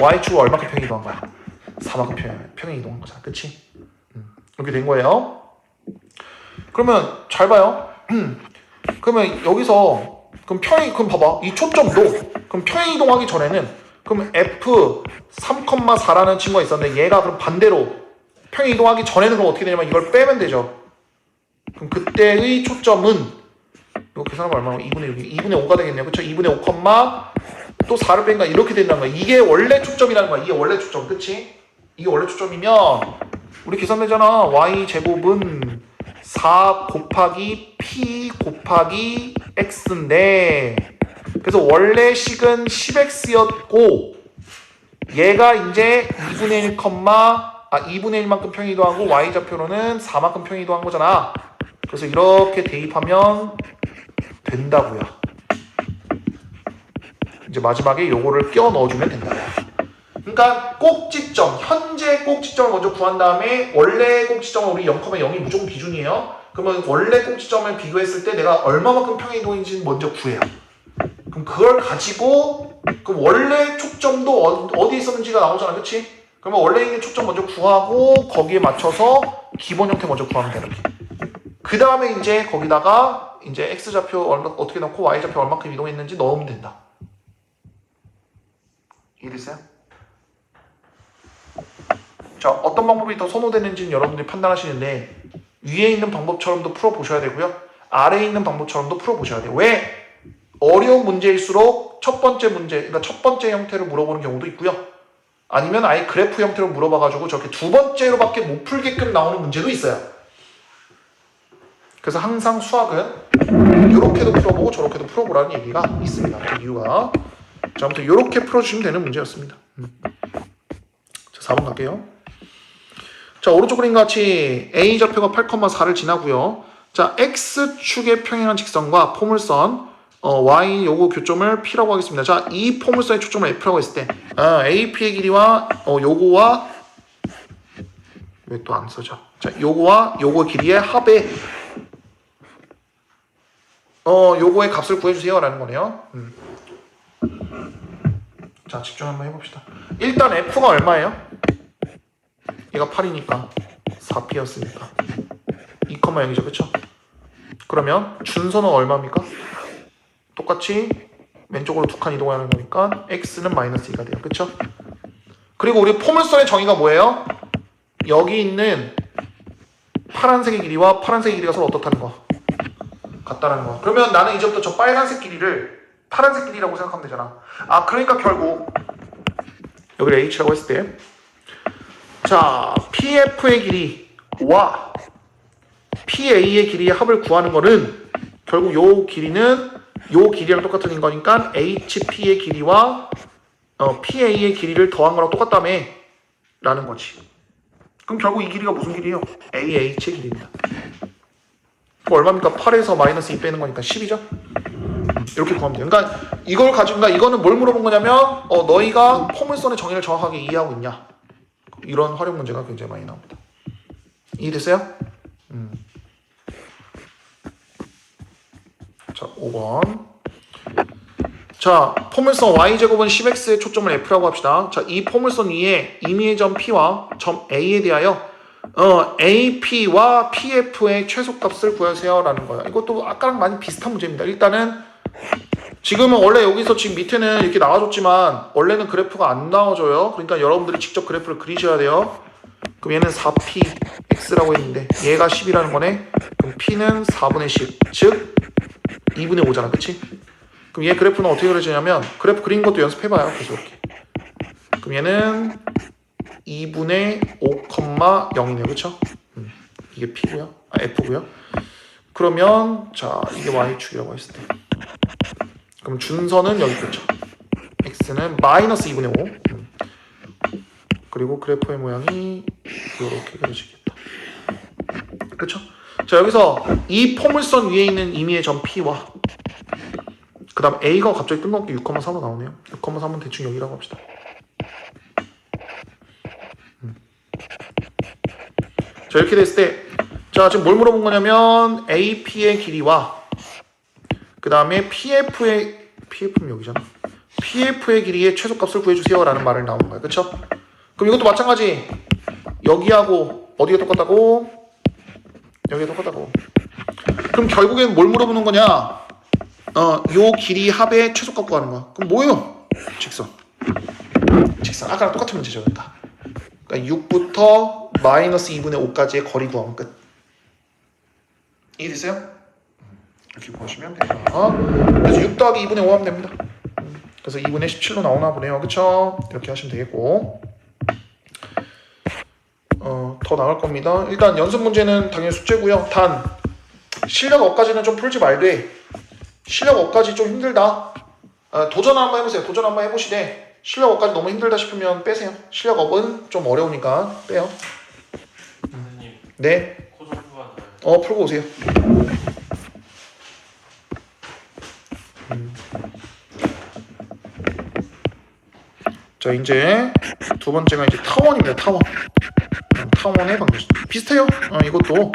y축으로 얼마큼 평행 이동한 거야? 4만큼 평행 이동한 거잖아. 그치? 이렇게 된 거예요. 그러면 잘 봐요. 그러면 여기서 그럼 봐봐. 이 초점도 그럼 평행 이동하기 전에는 그럼 f 3,4라는 친구가 있었는데 얘가 그럼 반대로 평행 이동하기 전에는 그럼 어떻게 되냐면 이걸 빼면 되죠. 그럼 그때의 초점은 이거 계산하면 얼마나 2분의 5가 되겠네요. 그쵸? 2분의 5, 또 4를 뺀가 이렇게 된다는 거야. 이게 원래 초점이라는 거야. 이게 원래 초점. 그치? 이게 원래 초점이면 우리 계산되잖아. y제곱은 4 곱하기 p 곱하기 x인데 그래서 원래 식은 10x였고 얘가 이제 2분의 1만큼 평행 이동하고 y좌표로는 4만큼 평행 이동한 거잖아. 그래서 이렇게 대입하면 된다고요. 이제 마지막에 요거를 끼워 넣어주면 된다. 그러니까 꼭지점, 현재 꼭지점을 먼저 구한 다음에 원래 꼭지점은 우리 0,0이 무조건 기준이에요. 그러면 원래 꼭지점을 비교했을 때 내가 얼마만큼 평행 이동인지 먼저 구해요. 그럼 그걸 가지고 그럼 원래 초점도 어디에 있었는지가 나오잖아. 그치? 그러면 원래 있는 초점 먼저 구하고 거기에 맞춰서 기본 형태 먼저 구하면 돼. 이렇게. 그 다음에 이제 거기다가 이제 x좌표 어떻게 넣고 y좌표 얼마큼 이동했는지 넣으면 된다. 이해됐어요? 자, 어떤 방법이 더 선호되는지는 여러분들이 판단하시는데 위에 있는 방법처럼도 풀어보셔야 되고요. 아래에 있는 방법처럼도 풀어보셔야 돼요. 왜? 어려운 문제일수록 첫 번째 문제, 그러니까 첫 번째 형태를 물어보는 경우도 있고요. 아니면 아예 그래프 형태로 물어봐가지고 저렇게 두 번째로밖에 못 풀게끔 나오는 문제도 있어요. 그래서 항상 수학은 이렇게도 풀어보고 저렇게도 풀어보라는 얘기가 있습니다. 그 이유가. 자, 아무튼 이렇게 풀어주시면 되는 문제였습니다. 자, 4번 갈게요. 자, 오른쪽 그림과 같이 A 좌표가 8,4를 지나고요. 자, X축에 평행한 직선과 포물선 Y 요거 교점을 P라고 하겠습니다. 자, 이 포물선의 초점을 F라고 했을 때 AP의 길이와 요거와 왜 또 안 써져? 자, 요거와 요거 길이의 합의 요거의 값을 구해주세요 라는 거네요. 자, 집중 한번 해봅시다. 일단 F가 얼마예요? 얘가 8이니까 4P였으니까 2,0이죠, 그쵸? 그러면 준선은 얼마입니까? 똑같이 왼쪽으로 두 칸 이동하는 거니까 X는 마이너스 2가 돼요, 그쵸? 그리고 우리 포물선의 정의가 뭐예요? 여기 있는 파란색의 길이와 파란색의 길이가 서로 어떻다는 거? 같다는 거. 그러면 나는 이제부터 저 빨간색 길이를 파란색 길이라고 생각하면 되잖아. 아, 그러니까 결국 여기를 H라고 했을 때 자, PF의 길이와 PA의 길이의 합을 구하는 거는 결국 요 길이는 요 길이랑 똑같은 거니까 HP의 길이와 PA의 길이를 더한 거랑 똑같다며 라는 거지. 그럼 결국 이 길이가 무슨 길이에요? AH의 길이입니다. 그럼 얼마입니까? 8에서 마이너스 2 빼는 거니까 10이죠? 이렇게 구하면 돼요. 그러니까 이걸 가지고, 그러니까 이거는 뭘 물어본 거냐면 너희가 포물선의 정의를 정확하게 이해하고 있냐? 이런 활용 문제가 굉장히 많이 나옵니다. 이해됐어요? 자, 5번. 자, 포물선 y제곱은 10x의 초점을 f라고 합시다. 자, 이 포물선 위에 임의의 점 P와 점 A에 대하여 AP와 PF의 최소값을 구하세요 라는 거예요. 이것도 아까랑 많이 비슷한 문제입니다. 일단은 지금은 원래 여기서 지금 밑에는 이렇게 나와줬지만 원래는 그래프가 안 나와줘요. 그러니까 여러분들이 직접 그래프를 그리셔야 돼요. 그럼 얘는 4px라고 했는데 얘가 10이라는 거네. 그럼 p는 4분의 10, 즉 2분의 5잖아, 그치? 그럼 얘 그래프는 어떻게 그려지냐면 그래프 그린 것도 연습해봐요. 계속 이렇게. 그럼 얘는 2분의 5,0이네요, 그쵸? 이게 p고요, f고요. 그러면 자, 이게 y축이라고 했을 때 그럼 준선은 여기 있겠죠. x는 마이너스 2분의 5. 그리고 그래프의 모양이 이렇게 그려지겠다. 그렇죠? 자, 여기서 이 포물선 위에 있는 임의의 점 P와 그 다음 A가 갑자기 뜬금없게 6,3으로 나오네요. 6,3은 대충 여기라고 합시다. 자, 이렇게 됐을 때 자, 지금 뭘 물어본 거냐면 AP의 길이와 그 다음에 PF는 여기잖아. PF의 길이의 최소값을 구해주세요 라는 말을 나오는 거야. 그쵸? 그럼 이것도 마찬가지. 여기하고 어디가 똑같다고? 여기가 똑같다고. 그럼 결국엔 뭘 물어보는 거냐? 요 길이 합의 최소값 구하는 거야. 그럼 뭐예요? 직선. 아까랑 똑같은 문제죠. 그러니까 6부터 마이너스 2분의 5까지의 거리 구하면 끝. 이해됐어요? 이렇게 보시면 돼요. 그래서 6 더하기 2분의 5 하면 됩니다. 그래서 2분의 17로 나오나 보네요. 그쵸? 이렇게 하시면 되겠고 더 나올 겁니다. 일단 연습 문제는 당연히 숙제고요. 단 실력 업까지는 좀 풀지 말되 실력 업까지 좀 힘들다. 도전 한번 해보세요. 도전 한번 해보시되 실력 업까지 너무 힘들다 싶으면 빼세요. 실력 업은 좀 어려우니까 빼요. 선생님. 네. 코 좀 풀어봐요. 풀고 오세요. 자, 이제 두 번째가 이제 타원입니다. 타원의 방정식 비슷해요. 이것도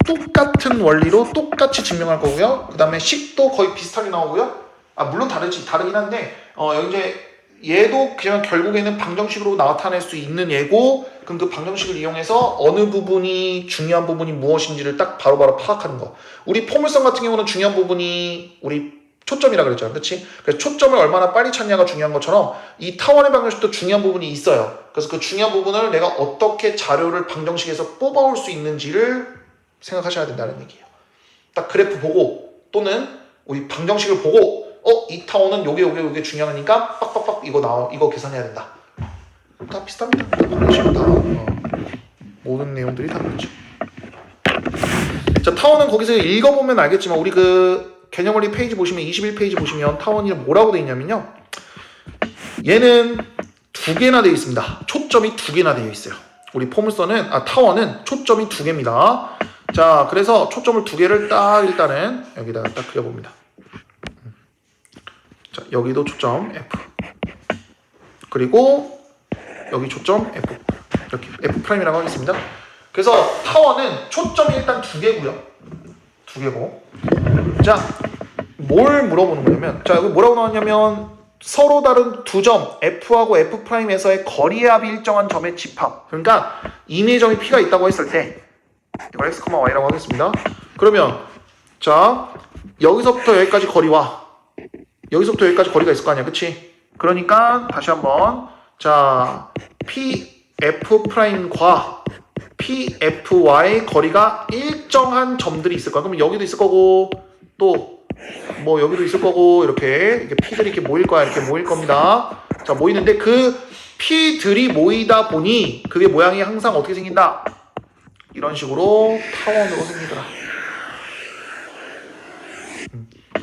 똑같은 원리로 똑같이 증명할 거고요. 그 다음에 식도 거의 비슷하게 나오고요. 물론 다르긴 한데 이제 얘도 그냥 결국에는 방정식으로 나타낼 수 있는 얘고, 그럼 그 방정식을 이용해서 어느 부분이 중요한 부분이 무엇인지를 딱 바로바로 파악하는 거. 우리 포물선 같은 경우는 중요한 부분이 우리 초점이라 그랬잖아, 그렇지? 그래서 초점을 얼마나 빨리 찾냐가 중요한 것처럼 이 타원의 방정식도 중요한 부분이 있어요. 그래서 그 중요한 부분을 내가 어떻게 자료를 방정식에서 뽑아올 수 있는지를 생각하셔야 된다는 얘기예요. 딱 그래프 보고 또는 우리 방정식을 보고 이 타원은 요게 중요하니까 빡빡빡 이거 계산해야 된다. 다 비슷합니다. 방정식은 다 모든 내용들이 다 그렇죠. 자, 타원은 거기서 읽어보면 알겠지만 우리 그 개념원리 페이지 보시면 21페이지 보시면 타원이 뭐라고 되어 있냐면요. 얘는 두 개나 되어 있습니다. 초점이 두 개나 되어 있어요. 우리 포물선은 타원은 초점이 두 개입니다. 자, 그래서 초점을 두 개를 딱 일단은 여기다가 딱 그려봅니다. 자, 여기도 초점 F. 그리고 여기 초점 F. 이렇게 F'이라고 하겠습니다. 그래서 타원은 초점이 일단 두 개고요. 두 개고. 자, 뭘 물어보는 거냐면, 자, 여기 뭐라고 나왔냐면 서로 다른 두 점 F하고 F'에서의 거리의 합이 일정한 점의 집합. 그러니까 임의점이 P가 있다고 했을 때 이걸 X, Y라고 하겠습니다. 그러면 자, 여기서부터 여기까지 거리와 여기서부터 여기까지 거리가 있을 거 아니야, 그치? 그러니까 다시 한번 자, PF'과 PF와의 거리가 일정한 점들이 있을 거야. 그러면 여기도 있을 거고 또 뭐 여기도 있을 거고 이렇게 P들이 이렇게 모일 거야. 이렇게 모일 겁니다. 자, 모이는데 그 P들이 모이다 보니 그게 모양이 항상 어떻게 생긴다? 이런 식으로 타원으로 생기더라.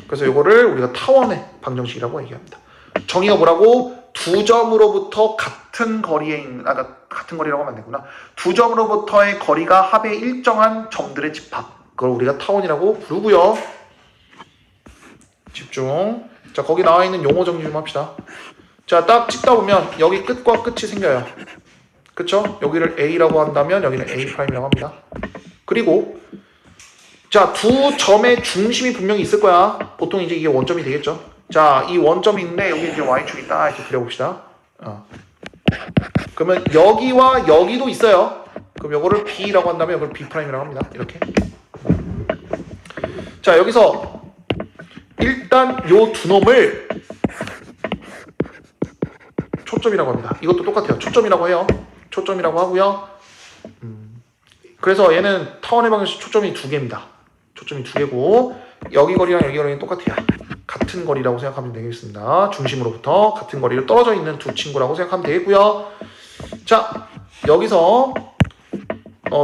그래서 이거를 우리가 타원의 방정식이라고 얘기합니다. 정의가 뭐라고? 두 점으로부터 같은 거리에 있는, 같은 거리라고 하면 안 되구나. 두 점으로부터의 거리가 합의 일정한 점들의 집합. 그걸 우리가 타원이라고 부르고요. 집중. 자, 거기 나와 있는 용어 정리 좀 합시다. 자, 딱 찍다 보면 여기 끝과 끝이 생겨요. 그쵸? 여기를 A라고 한다면 여기는 A'이라고 합니다. 그리고 자, 두 점의 중심이 분명히 있을 거야. 보통 이제 이게 원점이 되겠죠. 자, 이 원점이 있는데 여기 이제 Y축이 딱 이렇게 그려봅시다. 그러면 여기와 여기도 있어요. 그럼 이거를 B라고 한다면 이걸 B'이라고 합니다. 이렇게. 자, 여기서 일단 요 두 놈을 초점이라고 합니다. 이것도 똑같아요. 초점이라고 해요. 초점이라고 하고요. 그래서 얘는 타원의 방정식 초점이 두 개입니다. 초점이 두 개고 여기 거리랑 여기 거리는 똑같아요. 같은 거리라고 생각하면 되겠습니다. 중심으로부터 같은 거리로 떨어져 있는 두 친구라고 생각하면 되겠고요. 자, 여기서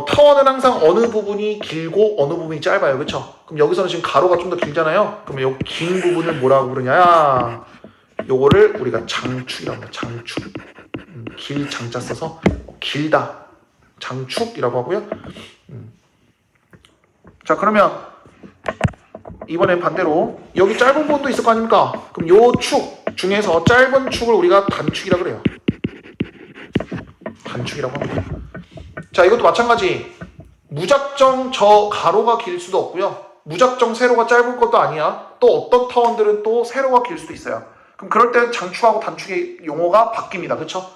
타원은 항상 어느 부분이 길고 어느 부분이 짧아요. 그렇죠? 그럼 여기서는 지금 가로가 좀 더 길잖아요. 그러면 요 긴 부분을 뭐라고 부르냐? 요거를 우리가 장축이라고 합니다. 장축. 길 장자 써서 길다. 장축이라고 하고요. 자, 그러면 이번엔 반대로 여기 짧은 부분도 있을 거 아닙니까? 그럼 요 축 중에서 짧은 축을 우리가 단축이라고 그래요. 단축이라고 합니다. 자, 이것도 마찬가지. 무작정 저 가로가 길 수도 없고요. 무작정 세로가 짧은 것도 아니야. 또 어떤 타원들은 또 세로가 길 수도 있어요. 그럼 그럴 때는 장축하고 단축의 용어가 바뀝니다. 그렇죠?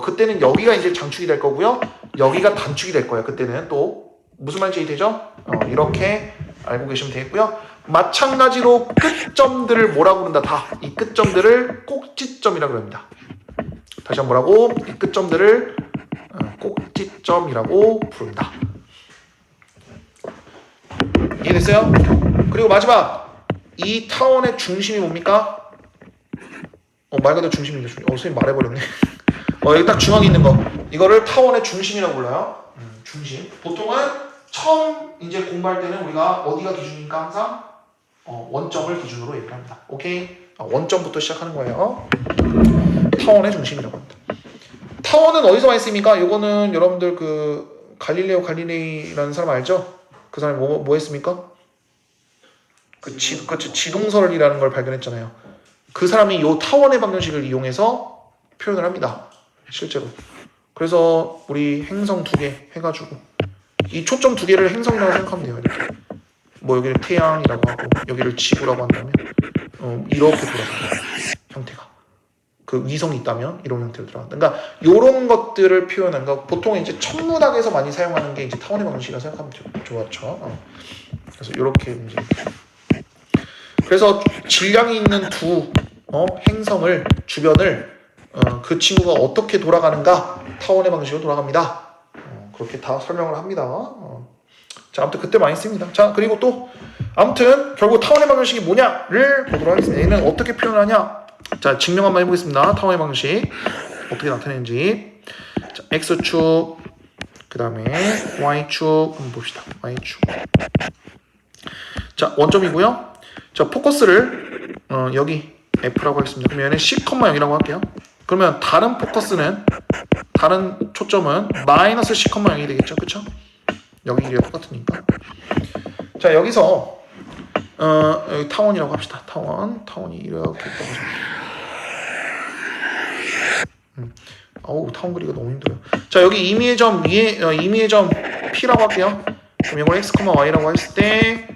그때는 여기가 이제 장축이 될 거고요. 여기가 단축이 될 거예요. 그때는 또 무슨 말인지 되죠? 이렇게 알고 계시면 되겠고요. 마찬가지로 끝점들을 뭐라고 부른다? 다 이 끝점들을 꼭지점이라고 합니다. 다시 한번 뭐라고? 이 끝점들을 꼭지점이라고 부른다. 이해됐어요? 그리고 마지막 이 타원의 중심이 뭡니까? 말 그대로 중심입니다. 선생님 말해버렸네. 여기 딱 중앙에 있는 거 이거를 타원의 중심이라고 불러요. 중심. 보통은 처음 이제 공부할 때는 우리가 어디가 기준이니까 항상 원점을 기준으로 얘기를 합니다. 오케이? 원점부터 시작하는 거예요. 타원의 중심이라고 합니다. 타원은 어디서 많이 쓰입니까? 이거는 여러분들 그 갈릴레오 갈릴레이라는 사람 알죠? 그 사람이 뭐 했습니까? 지동설이라는 걸 발견했잖아요. 그 사람이 이 타원의 방정식을 이용해서 표현을 합니다. 실제로. 그래서 우리 행성 두 개 해가지고 이 초점 두 개를 행성이라고 생각하면 돼요. 이렇게. 뭐 여기를 태양이라고 하고 여기를 지구라고 한다면 이렇게 돌아가요. 형태가. 그 위성이 있다면 이런 형태로 들어간다. 그러니까 이런 것들을 표현한 거 보통 이제 천문학에서 많이 사용하는 게 이제 타원의 방정식이라고 생각하면 좋았죠. 그래서 이렇게 이제 그래서 질량이 있는 두 행성을 주변을 그 친구가 어떻게 돌아가는가 타원의 방식으로 돌아갑니다. 그렇게 다 설명을 합니다. 자, 아무튼 그때 많이 씁니다. 자, 그리고 또 아무튼 결국 타원의 방정식이 뭐냐를 보도록 하겠습니다. 얘는 어떻게 표현을 하냐? 자, 증명 한번 해보겠습니다. 타원의 방정식 어떻게 나타내는지. 자, x축 그 다음에 y축 한번 봅시다. y축. 자, 원점이고요. 자, 포커스를 여기 F라고 하겠습니다. 그러면 얘는 10,0이라고 할게요. 그러면 다른 포커스는, 다른 초점은 마이너스 10,0이 되겠죠. 그쵸? 여기 길이가 똑같으니까. 자, 여기서 여기 타원이라고 합시다. 타원이 이렇게 있다고 하죠. 어우, 타원 그리기가 너무 힘들어요. 자, 여기 임의의 점 임의의 점 P라고 할게요. 그럼 이걸 x, y라고 했을 때,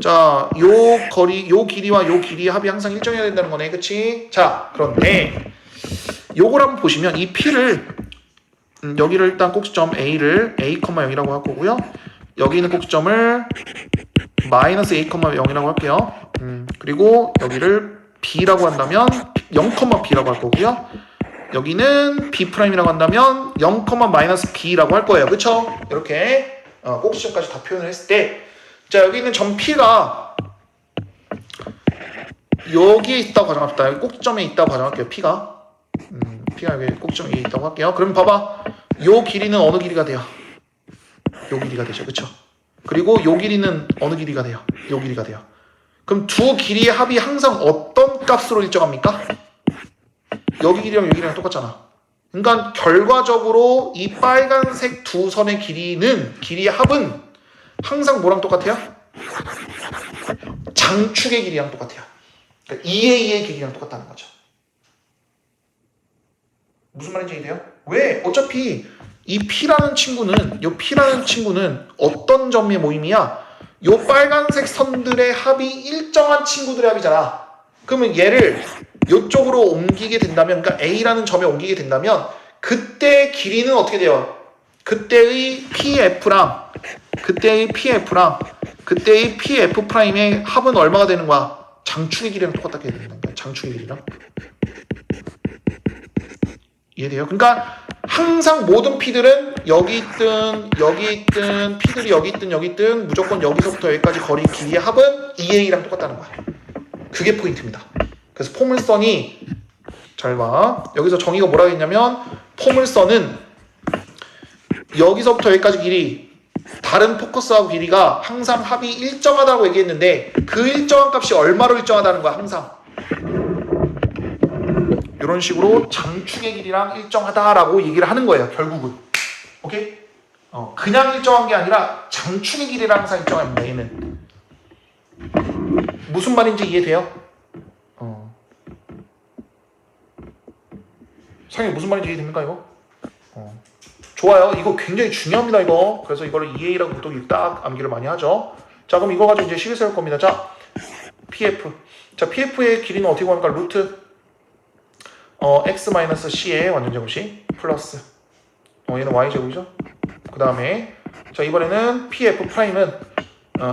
자, 요 길이와 요 길이의 합이 항상 일정해야 된다는 거네. 그치? 자, 그런데 요걸 한번 보시면 이 P를 여기를 일단 꼭지점 A를 a, 0이라고 할 거고요. 여기 있는 꼭지점을 마이너스 a, 0이라고 할게요. 그리고 여기를 B라고 한다면 0,B라고 할 거고요. 여기는 B'이라고 한다면 0, 마이너스 B라고 할 거예요. 그쵸? 이렇게 꼭지점까지 다 표현을 했을 때, 자, 여기 있는 점 P가 여기에 있다고 가정합시다. 여기 꼭지점에 있다고 가정할게요. P가 여기 꼭지점에 있다고 할게요. 그럼 봐봐, 요 길이는 어느 길이가 돼요? 요 길이가 되죠. 그쵸? 그리고 요 길이는 어느 길이가 돼요? 요 길이가 돼요. 그럼 두 길이의 합이 항상 어떤 값으로 일정합니까? 여기 길이랑 여기 길이랑 똑같잖아. 그러니까 결과적으로 이 빨간색 두 선의 길이의 합은 항상 뭐랑 똑같아요? 장축의 길이랑 똑같아요. 그러니까 2의 길이랑 똑같다는 거죠. 무슨 말인지 이해돼요? 왜? 어차피 이 P라는 친구는, 어떤 점의 모임이야? 요 빨간색 선들의 합이 일정한 친구들의 합이잖아. 그러면 얘를 이쪽으로 옮기게 된다면, 그러니까 A라는 점에 옮기게 된다면, 그때의 길이는 어떻게 돼요? 그때의 PF랑 그때의 PF'의 합은 얼마가 되는 거야? 장축의 길이랑 똑같게 되는 거야. 장축의 길이랑. 이해돼요? 그러니까 항상 모든 P들은 여기 있든 P들이 여기 있든 무조건 여기서부터 여기까지 거리 길이의 합은 2A랑 똑같다는 거야. 그게 포인트입니다. 그래서 포물선이, 잘 봐, 여기서 정의가 뭐라고 했냐면, 포물선은 여기서부터 여기까지 길이, 다른 포커스하고 길이가 항상 합이 일정하다고 얘기했는데, 그 일정한 값이 얼마로 일정하다는 거야. 항상 이런 식으로 장축의 길이랑 일정하다라고 얘기를 하는 거예요. 결국은. 오케이? 그냥 일정한 게 아니라 장축의 길이랑 항상 일정합니다. 얘는. 무슨 말인지 이해돼요? 상이 무슨 말인지 이해됩니까 이거? 좋아요. 이거 굉장히 중요합니다 이거. 그래서 이거를 EA라고 보통 딱 암기를 많이 하죠. 자, 그럼 이거 가지고 이제 식을 세울 겁니다. 자, PF. 자, PF의 길이는 어떻게 구합니까? 루트 x-c의 완전제곱식 플러스 얘는 y제곱이죠. 그 다음에 자, 이번에는 PF'은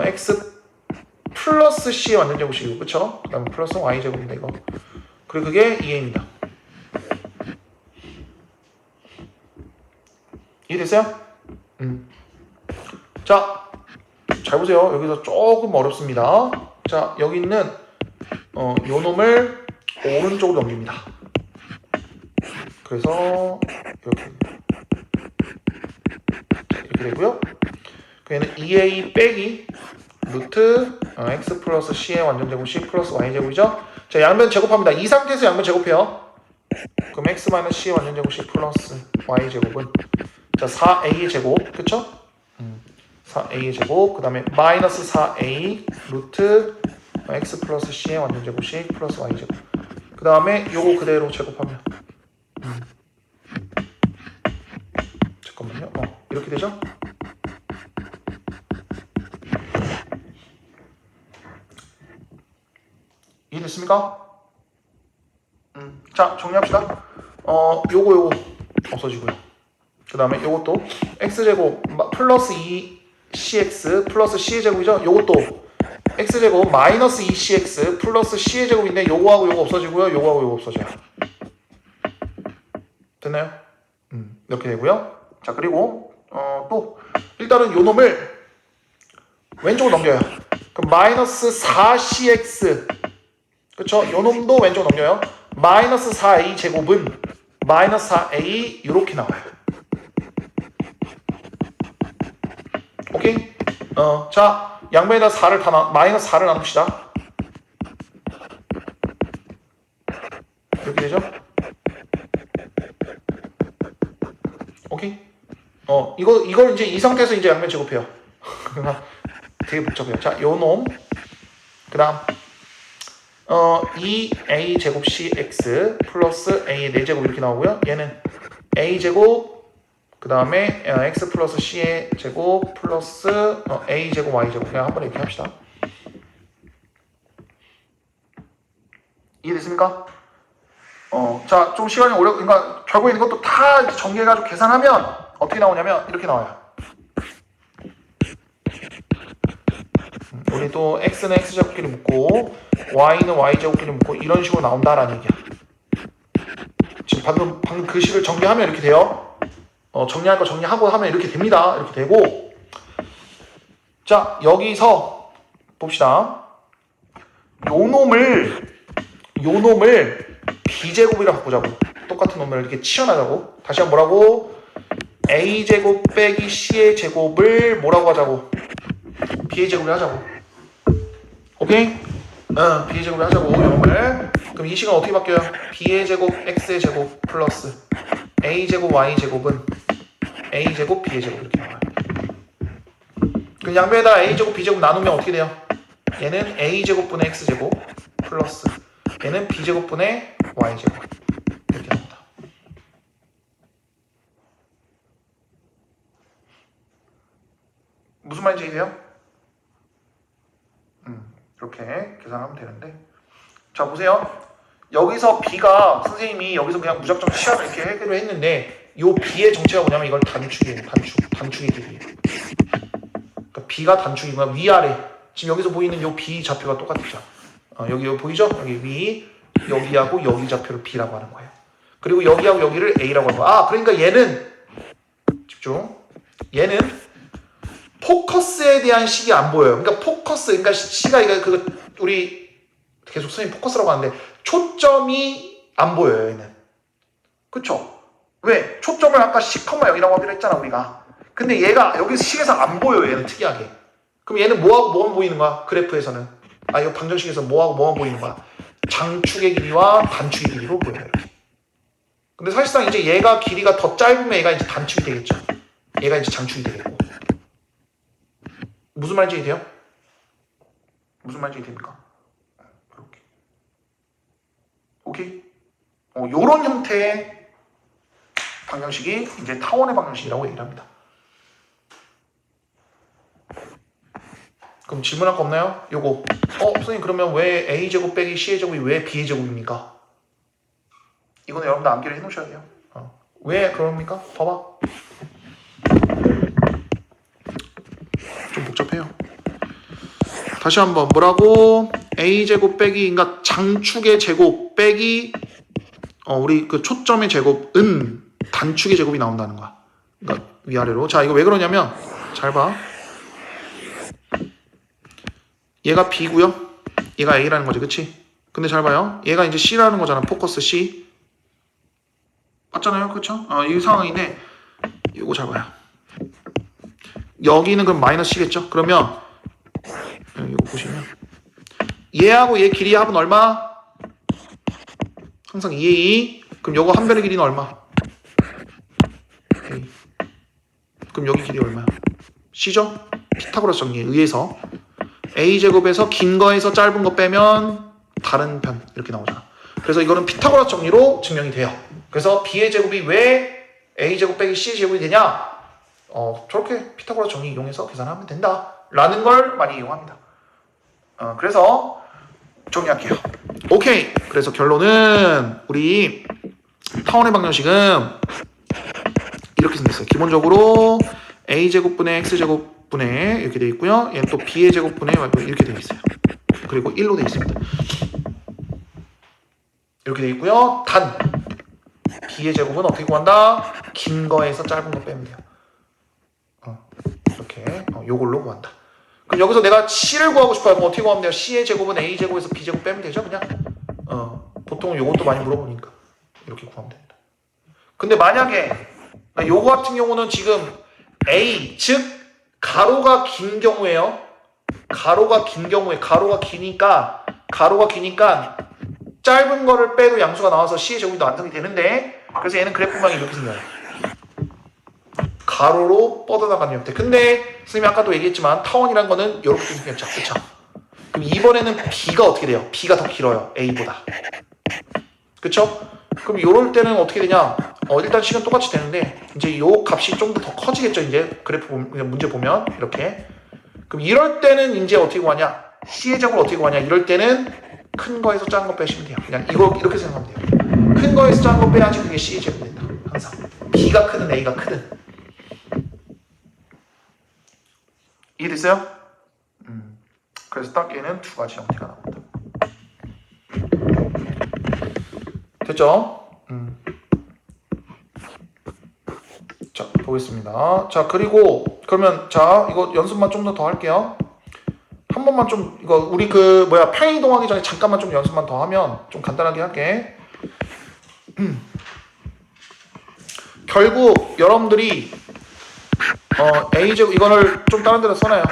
x 플러스 c의 완전제곱식이고, 그쵸? 그 다음에 플러스 y제곱입니다 이거. 그리고 그게 2a입니다. 이해됐어요? 자, 잘 보세요. 여기서 조금 어렵습니다. 자, 여기 있는 요 놈을 오른쪽으로 넘깁니다. 그래서 이렇게 되고요. 얘는 2a 빼기 루트 x 플러스 c의 완전제곱식 플러스 y제곱이죠. 자, 양변 제곱합니다. 이 상태에서 양변 제곱해요. 그럼 x 마이너스 c의 완전제곱식 플러스 y제곱은, 자, 4a의 제곱, 그쵸? 4a의 제곱, 그 다음에 마이너스 4a 루트 x 플러스 c의 완전제곱식 플러스 y제곱. 그 다음에 요거 그대로 제곱하면 잠깐만요. 이렇게 되죠? 이해됐습니까? 자, 정리합시다. 요거 없어지고요. 그 다음에 요것도 x제곱 플러스 2cx 플러스 c의 제곱이죠. 요것도 x제곱 마이너스 2cx 플러스 c의 제곱인데 요거하고 요거 없어지고요. 요거하고 요거 없어져요. 됐나요? 이렇게 되고요. 자, 그리고 또 일단은 요 놈을 왼쪽으로 넘겨요. 그럼 마이너스 4cx 그쵸? 요 놈도 왼쪽 넘겨요. 마이너스 4a 제곱은 마이너스 4a 이렇게 나와요. 오케이? 자 양변에다 4를 마이너스 4를 나눕시다. 이렇게 되죠? 오케이? 이걸 이제 이 상태에서 이제 양변 제곱해요. 되게 복잡해요. 자, 요 놈. 그 다음, 2a 제곱 cx 플러스 a의 4제곱 이렇게 나오고요. 얘는 a 제곱, 그 다음에 x 플러스 c의 제곱 플러스 a 제곱 y 제곱. 그냥 한번 이렇게 합시다. 이해됐습니까? 자, 좀 시간이 그러니까 결국에 이것도 다 정리해가지고 계산하면 어떻게 나오냐면 이렇게 나와요. 우리 또 x는 x제곱끼리 묶고 y는 y제곱끼리 묶고 이런 식으로 나온다라는 얘기야. 지금 방금 그 식을 정리하면 이렇게 돼요. 정리할 거 정리하고 하면 이렇게 됩니다. 이렇게 되고 자 여기서 봅시다. 요 놈을 b제곱이라 바꾸자고. 똑같은 놈을 이렇게 치환하자고. 다시 한번 뭐라고? a제곱 빼기 c의 제곱을 뭐라고 하자고? b의 제곱을 하자고. 오케이? b의 제곱을 하자고. 이놈을. 그럼 이 식은 어떻게 바뀌어요? b의 제곱 x의 제곱 플러스 a 제곱 y 제곱은 a 제곱 b의 제곱 이렇게 나와요. 그럼 양변에다 a 제곱 b 제곱 나누면 어떻게 돼요? 얘는 a 제곱분의 x 제곱 플러스 얘는 b 제곱분의 y 제곱 이렇게 나온다. 무슨 말인지 이해돼요? 이렇게 계산하면 되는데 자 보세요. 여기서 b가 선생님이 여기서 그냥 무작정 시합을 이렇게 해결을 했는데 요 b의 정체가 뭐냐면 이걸 단축이에요. 단축의 길이에요. 그러니까 b가 단축이고요. 위아래 지금 여기서 보이는 요 b 좌표가 똑같죠. 여기 보이죠? 여기 위 여기하고 여기 좌표를 b라고 하는 거예요. 그리고 여기하고 여기를 a라고 하는 거예요. 그러니까 얘는 집중. 얘는 포커스에 대한 식이 안 보여요. 그러니까 포커스, 그러니까 C가 이거 우리 계속 선생님 포커스라고 하는데 초점이 안 보여요. 얘는. 그쵸? 왜? 초점을 아까 10,0이라고 하기로 했잖아 우리가. 근데 얘가 여기 식에서 안 보여요. 얘는 특이하게. 그럼 얘는 뭐하고 뭐만 보이는 거야? 그래프에서는. 이거 방정식에서 뭐하고 뭐만 보이는 거야? 장축의 길이와 단축의 길이로 보여요. 이렇게. 근데 사실상 이제 얘가 길이가 더 짧으면 얘가 이제 단축이 되겠죠. 얘가 이제 장축이 되겠고. 무슨 말인지 이해돼요? 무슨 말인지 이해됩니까? 이렇게. 오케이? 요런 형태의 방정식이 이제 타원의 방정식이라고 얘기를 합니다. 그럼 질문할 거 없나요? 요거. 선생님 그러면 왜 a제곱 빼기 c제곱이 왜 b제곱입니까? 이거는 여러분들 암기를 해놓으셔야 돼요. 왜 그럽니까? 봐봐. 좀 복잡해요. 다시 한번 뭐라고? a제곱 빼기 그러니까 장축의 제곱 빼기 우리 그 초점의 제곱은 단축의 제곱이 나온다는 거야. 그러니까 위아래로. 자 이거 왜 그러냐면 잘 봐. 얘가 b고요. 얘가 a라는 거지, 그치? 근데 잘 봐요. 얘가 이제 c라는 거잖아. 포커스 c. 맞잖아요, 그쵸? 이 상황인데 이거 잘 봐요. 여기는 그럼 마이너스 c겠죠? 그러면 이거 보시면 얘하고 얘 길이 합은 얼마? 항상 2에 2. 그럼 요거 한 변의 길이는 얼마? A. 그럼 여기 길이 얼마야? c죠? 피타고라스 정리에 의해서 a제곱에서 긴 거에서 짧은 거 빼면 다른 편 이렇게 나오잖아. 그래서 이거는 피타고라스 정리로 증명이 돼요. 그래서 b의 제곱이 왜 a제곱 빼기 c제곱이 되냐? 저렇게 피타고라스 정리 이용해서 계산하면 된다 라는 걸 많이 이용합니다. 그래서 정리할게요. 오케이. 그래서 결론은 우리 타원의 방정식은 이렇게 생겼어요. 기본적으로 a제곱분의 x제곱분의 이렇게 되어 있고요. 얘는 또 b의 제곱분의 이렇게 되어 있어요. 그리고 1로 되어 있습니다. 이렇게 되어 있고요. 단 b의 제곱은 어떻게 구한다? 긴 거에서 짧은 거 빼면 돼요. 이렇게 요걸로 구한다. 그럼 여기서 내가 C를 구하고 싶어요. 그럼 어떻게 구하면 돼요? C의 제곱은 A 제곱에서 B 제곱 빼면 되죠, 그냥. 보통 요것도 많이 물어보니까 이렇게 구하면 됩니다. 근데 만약에 요거 같은 경우는 지금 A 즉 가로가 긴 경우에요. 가로가 기니까 짧은 거를 빼도 양수가 나와서 C의 제곱이 완성이 되는데, 그래서 얘는 그래프망이 이렇게 생겨요. 가로로 뻗어나가는 형태. 근데 선생님이 아까도 얘기했지만 타원이란 거는 이렇게 생겼죠, 그쵸? 그럼 이번에는 B가 어떻게 돼요? B가 더 길어요, A보다. 그쵸? 그럼 이럴 때는 어떻게 되냐? 일단 식은 똑같이 되는데 이제 요 값이 좀 더 커지겠죠, 이제 그래프 문제 보면 이렇게. 그럼 이럴 때는 이제 어떻게 구하냐? C의 제곱을 어떻게 구하냐? 이럴 때는 큰 거에서 작은 거 빼시면 돼요. 그냥 이거 이렇게 생각하면 돼요. 큰 거에서 작은 거 빼야지 그게 C의 제곱이 된다. 항상 B가 크든 A가 크든. 이해됐어요? 그래서 딱 얘는 두 가지 형태가 나옵니다. 됐죠? 자, 보겠습니다. 자, 그리고 그러면 자, 이거 연습만 좀 더 할게요. 한 번만 좀 이거 우리 평행 이동하기 전에 잠깐만 좀 연습만 더 하면 좀 간단하게 할게. 결국 여러분들이 A제곱 이거를 좀 다른 데다 써놔요.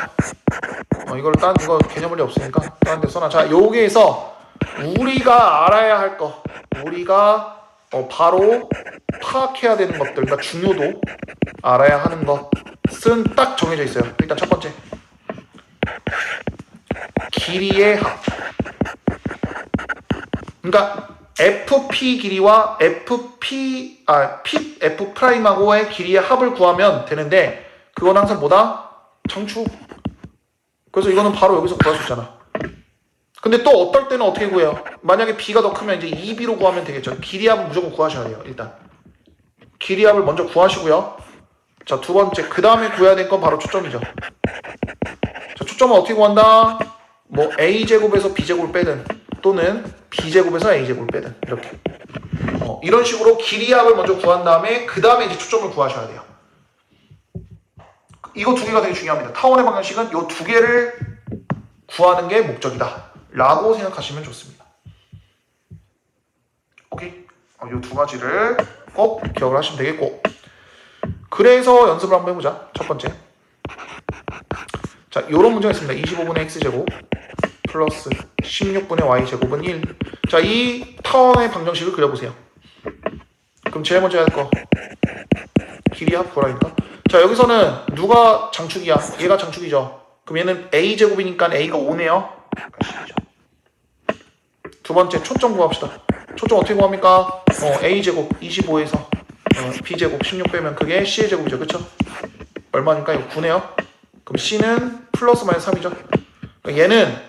이거 개념물이 없으니까 다른 데 써놔. 자, 여기에서 우리가 알아야 할 거, 우리가 바로 파악해야 되는 것들, 그러니까 중요도 알아야 하는 것은 딱 정해져 있어요. 일단 첫 번째, 길이의 합. 그러니까 FP 길이와 F 프라임하고의 길이의 합을 구하면 되는데, 그건 항상 뭐다? 청축. 그래서 이거는 바로 여기서 구할 수 있잖아. 근데 또 어떨 때는 어떻게 구해요? 만약에 B가 더 크면 이제 2B로 구하면 되겠죠. 길이합은 무조건 구하셔야 돼요. 일단 길이합을 먼저 구하시고요. 자, 두 번째, 그 다음에 구해야 될 건 바로 초점이죠. 자, 초점은 어떻게 구한다? 뭐 A제곱에서 B제곱을 빼든 또는 B제곱에서 A제곱을 빼든 이렇게 이런 식으로 길이합을 먼저 구한 다음에 그 다음에 이제 초점을 구하셔야 돼요. 이거 두 개가 되게 중요합니다. 타원의 방정식은 이 두 개를 구하는 게 목적이다 라고 생각하시면 좋습니다. 오케이? 이 두 가지를 꼭 기억을 하시면 되겠고, 그래서 연습을 한번 해보자. 첫 번째, 자, 요런 문제가 있습니다. 25분의 x제곱 플러스 16분의 y제곱은 1. 자, 이 타원의 방정식을 그려보세요. 그럼 제일 먼저 해야 할 거 길이 합 구하라니까. 자, 여기서는 누가 장축이야? 얘가 장축이죠. 그럼 얘는 a제곱이니까 a가 5네요. 두 번째, 초점 구합시다. 초점 어떻게 구합니까? a제곱 25에서 b제곱 16 빼면 그게 c의 제곱이죠. 그쵸? 얼마니까? 이거 9네요. 그럼 c는 플러스 마이너스 3이죠. 그러니까 얘는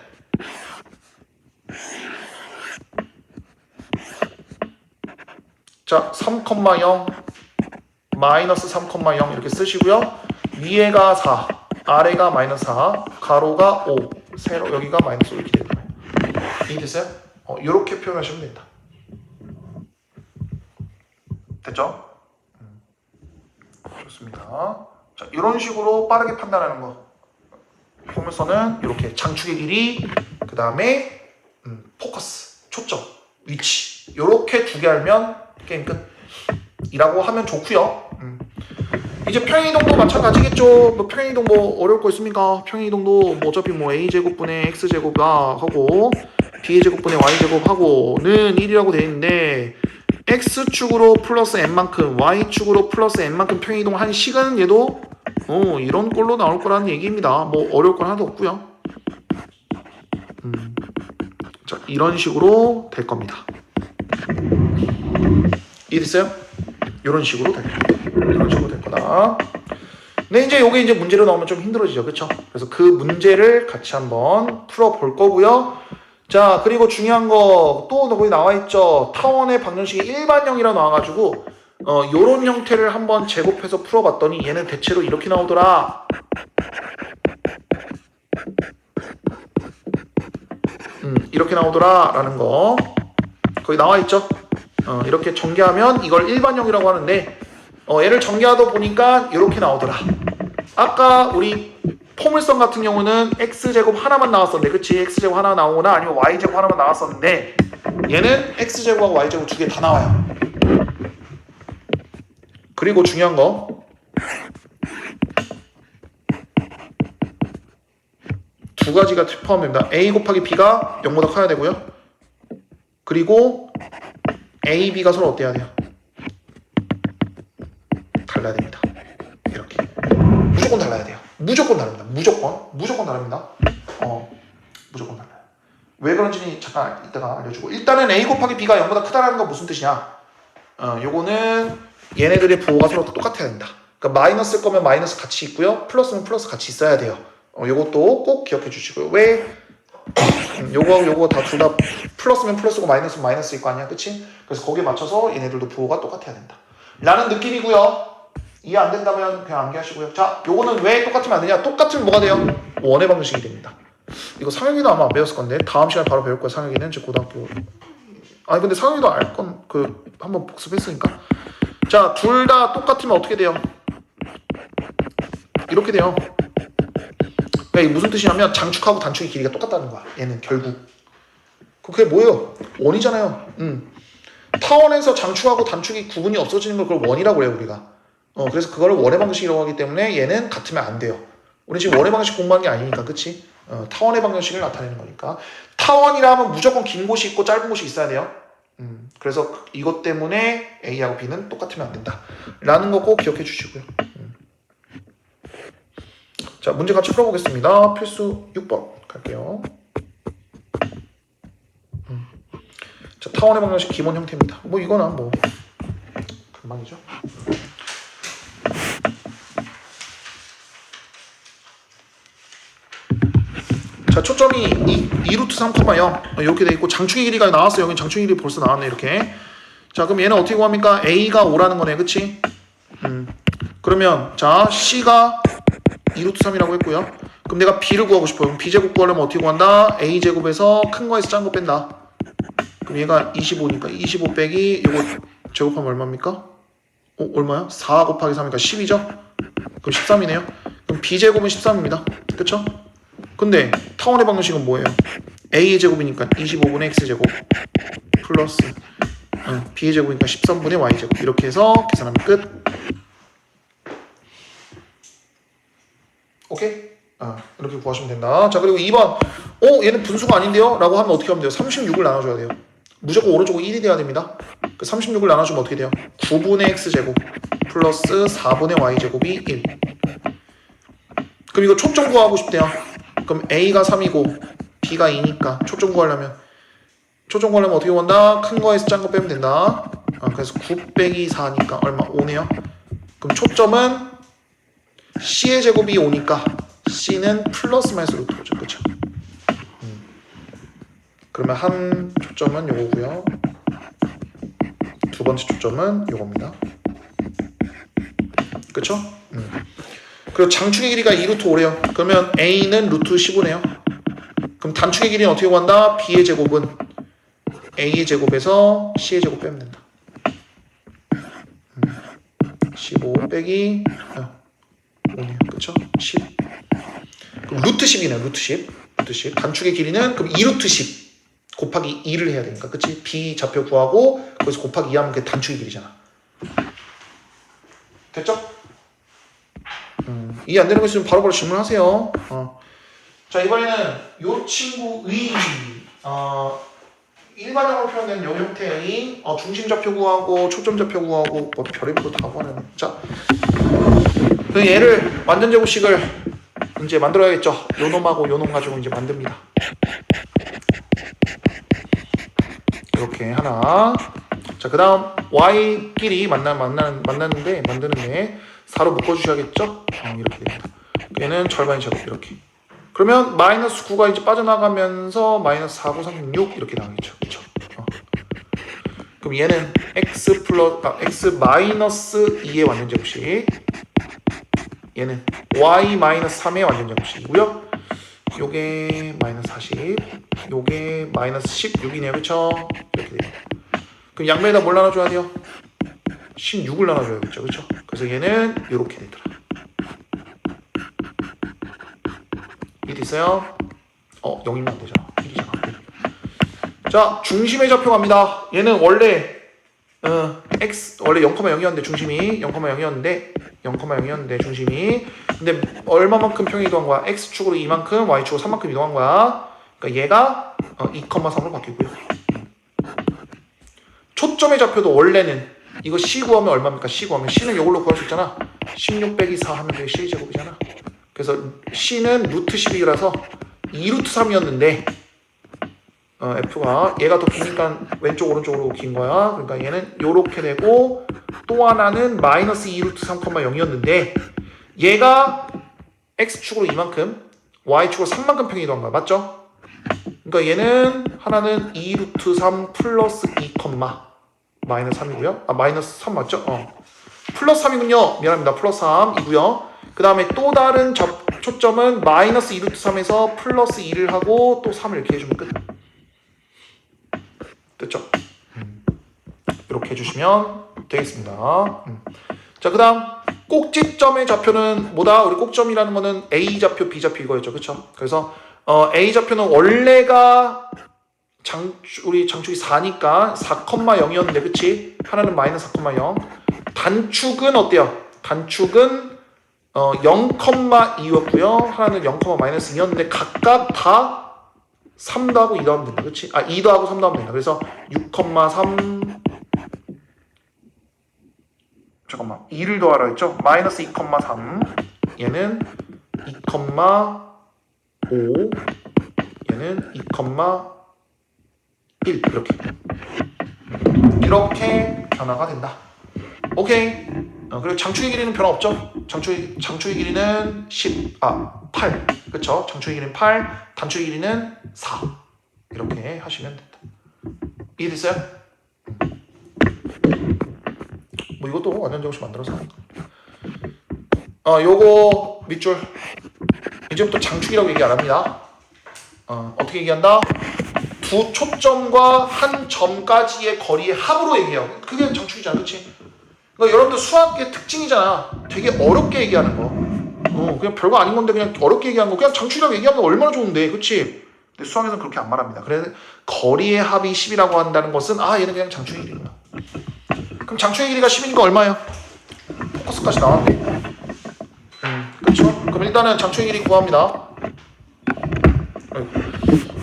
자, 3,0 마이너스 3,0 이렇게 쓰시고요. 위에가 4, 아래가 마이너스 4, 가로가 5, 세로 여기가 마이너스 5 이렇게 되는 거예요. 이해됐어요? 이렇게 표현하시면 됩니다. 됐죠? 좋습니다. 자, 이런 식으로 빠르게 판단하는 거. 보면서는 이렇게 장축의 길이, 그 다음에 포커스, 초점, 위치 이렇게 두 개 알면 게임 끝. 이라고 하면 좋고요. 이제 평행이동도 마찬가지겠죠. 뭐 평행이동 뭐 어려울 거 있습니까? 평행이동도 뭐 어차피 뭐 a제곱분의 x제곱가 하고 b제곱분의 y제곱하고는 1이라고 되어 있는데, x축으로 플러스 n만큼 y축으로 플러스 n만큼 평행이동한 식은 얘도 이런 꼴로 나올 거라는 얘기입니다. 뭐 어려울 건 하나도 없고요. 자, 이런 식으로 될 겁니다. 이해됐어요? 이런 식으로 될 거다. 이런 식으로 될 거다. 근데 이제 요게 이제 문제로 나오면 좀 힘들어지죠. 그쵸? 그래서 그 문제를 같이 한번 풀어볼 거고요. 자, 그리고 중요한 거 또 거기 나와 있죠. 타원의 방정식이 일반형이라 나와가지고 요런 형태를 한번 제곱해서 풀어봤더니 얘는 대체로 이렇게 나오더라. 이렇게 나오더라 라는 거 거기 나와 있죠. 이렇게 전개하면 이걸 일반형이라고 하는데 얘를 전개하다 보니까 이렇게 나오더라. 아까 우리 포물선 같은 경우는 x제곱 하나만 나왔었는데, 그치? x제곱 하나 나오거나 아니면 y제곱 하나만 나왔었는데, 얘는 x제곱하고 y제곱 두 개 다 나와요. 그리고 중요한 거, 두 가지가 포함됩니다. a 곱하기 b가 0보다 커야 되고요. 그리고 a, b가 서로 어때야 돼요? 달라야 됩니다. 이렇게 무조건 달라야 돼요. 무조건 다릅니다. 무조건 다릅니다. 무조건 달라요. 왜 그런지는 잠깐 이따가 알려주고, 일단은 a 곱하기 b가 0보다 크다라는 건 무슨 뜻이냐? 요거는 얘네들의 부호가 서로 똑같아야 된다. 그러니까 마이너스일 거면 마이너스 같이 있고요, 플러스면 플러스 같이 있어야 돼요. 요것도 꼭 기억해 주시고요. 왜? 요거하고 요거 다 둘 다 플러스면 플러스고 마이너스면 마이너스일 거 아니야, 그치? 그래서 거기에 맞춰서 얘네들도 부호가 똑같아야 된다 라는 느낌이고요. 이해 안 된다면 그냥 암기하시고요. 자, 요거는 왜 똑같으면 안 되냐? 똑같으면 뭐가 돼요? 원의 방정식이 됩니다. 이거 상혁이도 아마 안 배웠을 건데 다음 시간에 바로 배울 거야. 상혁이는 제 고등학교. 아니 근데 상혁이도 알 건 한번 복습했으니까. 자, 둘 다 똑같으면 어떻게 돼요? 이렇게 돼요. 그러니까 이게 무슨 뜻이냐면 장축하고 단축의 길이가 똑같다는 거야. 얘는 결국. 그게 뭐예요? 원이잖아요. 타원에서 장축하고 단축이 구분이 없어지는 걸 그걸 원이라고 해요, 우리가. 그래서 그거를 원의 방정식이라고 하기 때문에 얘는 같으면 안 돼요. 우리 지금 원의 방정식 공부하는 게 아니니까, 그치? 타원의 방정식을 나타내는 거니까. 타원이라 하면 무조건 긴 곳이 있고 짧은 곳이 있어야 돼요. 그래서 이것 때문에 A하고 B는 똑같으면 안 된다 라는 거 꼭 기억해 주시고요. 자, 문제 같이 풀어보겠습니다. 필수 6번 갈게요. 자, 타원의 방정식 기본 형태입니다. 뭐 이거나 뭐 금방이죠. 자, 초점이 2루트 3,0 이렇게 돼 있고 장축의 길이가 나왔어요. 여기 장축의 길이 벌써 나왔네, 이렇게. 자, 그럼 얘는 어떻게 구합니까? A가 5라는 거네, 그치? 그러면 자, C가 2루트 3이라고 했고요. 그럼 내가 B를 구하고 싶어요. 그럼 B제곱 구하려면 어떻게 구한다? A제곱에서 큰 거에서 짠 거 뺀다. 그럼 얘가 25니까 25 빼기 요거 제곱하면 얼마입니까? 얼마야? 4 곱하기 3이니까 10이죠? 그럼 13이네요. 그럼 B제곱은 13입니다. 그쵸? 근데 타원의 방정식은 뭐예요? A의 제곱이니까 25분의 X제곱 플러스 B의 제곱이니까 13분의 Y제곱, 이렇게 해서 계산하면 끝. 오케이? 이렇게 구하시면 된다. 자, 그리고 2번 얘는 분수가 아닌데요? 라고 하면 어떻게 하면 돼요? 36을 나눠줘야 돼요. 무조건 오른쪽으로 1이 돼야 됩니다. 그 36을 나눠주면 어떻게 돼요? 9분의 X제곱 플러스 4분의 Y제곱이 1. 그럼 이거 초점 구하고 싶대요. 그럼 A가 3이고 B가 2니까 초점 구하려면 어떻게 구한다? 큰 거에서 짠 거 빼면 된다. 그래서 9 빼기 4니까 얼마? 5네요. 그럼 초점은 C의 제곱이 5니까 C는 플러스 마이너스 루트 5죠. 그쵸? 그러면 한 초점은 요거고요. 두 번째 초점은 요겁니다. 그쵸? 그리고 장축의 길이가 2루트 5래요. 그러면 A는 루트 15네요. 그럼 단축의 길이는 어떻게 구한다? B의 제곱은 A의 제곱에서 C의 제곱 빼면 된다. 15 빼기 5네요. 그쵸? 10. 그럼 루트 10이네요. 루트 10. 단축의 길이는 그럼 2루트 10 곱하기 2를 해야 되니까, 그치? B 좌표 구하고 거기서 곱하기 2 하면 그게 단축의 길이잖아. 됐죠? 이해 안 되는 거 있으면 바로바로 질문하세요. 자, 이번에는 요 친구의 일반적으로 표현된 요 형태의 중심 좌표 구하고 초점 좌표 구하고 뭐 별의별 거 다 구하네. 자, 그 얘를 완전 제곱식을 이제 만들어야겠죠. 요 놈하고 요 놈 가지고 이제 만듭니다. 이렇게 하나. 자, 그 다음 y끼리 만드는데 4로 묶어주셔야겠죠? 이렇게 됩니다. 얘는 절반이 제곱 이렇게. 그러면 마이너스 9가 이제 빠져나가면서 마이너스 4, 9, 3, 6 이렇게 나오겠죠. 그쵸? 그럼 얘는 x 마이너스 2의 완전 제곱식. 얘는 y 마이너스 3의 완전 제곱식이고요. 요게 마이너스 40, 요게 마이너스 16이네요. 그쵸? 이렇게 돼요. 그럼 양면에다 뭘 나눠줘야 돼요? 16을 나눠줘야겠죠. 그쵸? 그래서 얘는 이렇게 되더라. 이해됐어요? 0이면 안 되잖아. 1이잖아. 자, 중심의 좌표 갑니다. 얘는 원래 x 원래 0,0이었는데 중심이 0,0이었는데 중심이 근데 얼마만큼 평이 이동한 거야? x축으로 2만큼, y축으로 3만큼 이동한 거야. 그러니까 얘가 2,3으로 바뀌고요. 초점의 좌표도 원래는 이거 C 구하면 얼마입니까? C 구하면 C는 이걸로 구할 수 있잖아. 16 빼기 4 하면 그게 C 제곱이잖아. 그래서 C는 루트 12라서 2루트 3이었는데 F가 얘가 더 기니까 왼쪽 오른쪽으로 긴 거야. 그러니까 얘는 요렇게 되고 또 하나는 마이너스 2루트 3,0이었는데 얘가 X축으로 이만큼 Y축으로 3만큼 평이 이동한 거야. 맞죠? 그러니까 얘는 하나는 2루트 3 플러스 2, 마이너스 3이고요. 마이너스 3 맞죠? 플러스 3이군요. 미안합니다. 플러스 3이고요. 그 다음에 또 다른 초점은 마이너스 2루트 3에서 플러스 2를 하고 또 3을 이렇게 해주면 끝. 됐죠? 이렇게 해주시면 되겠습니다. 자, 그 다음 꼭지점의 좌표는 뭐다? 우리 꼭점이라는 거는 A좌표, B좌표 이거였죠. 그쵸? 그래서 A좌표는 원래가 우리 장축이 4니까 4,0이었는데 그치? 하나는 마이너스 4,0. 단축은 어때요? 단축은 0,2였고요. 하나는 0,-2였는데 각각 다 3도 하고 2도 하면 된다. 그치? 2도 하고 3도 하면 된다. 그래서 6,3 잠깐만 2를 더하라 했죠? 마이너스 2,3 얘는 2,5 얘는 2,1 이렇게 변화가 된다. 오케이. 그리고 장축의 길이는 변화 없죠? 장축의 길이는 8 그쵸? 장축의 길이는 8 단축의 길이는 4 이렇게 하시면 된다. 이해됐어요? 뭐 이것도 완전 정식 만들어서 요거 밑줄 이제부터 장축이라고 얘기 안 합니다. 어떻게 얘기한다? 두 초점과 한 점까지의 거리의 합으로 얘기해요. 그게 장축이잖아. 그치? 그러니까 여러분들 수학의 특징이잖아. 되게 어렵게 얘기하는 거. 그냥 별거 아닌 건데 그냥 어렵게 얘기하는 거. 그냥 장축이라고 얘기하면 얼마나 좋은데. 그치? 근데 수학에서는 그렇게 안 말합니다. 그래서 거리의 합이 10이라고 한다는 것은 얘는 그냥 장축의 길이구나. 그럼 장축의 길이가 10이니까 얼마예요? 포커스까지 나왔네. 그렇죠? 그럼 일단은 장축의 길이 구합니다.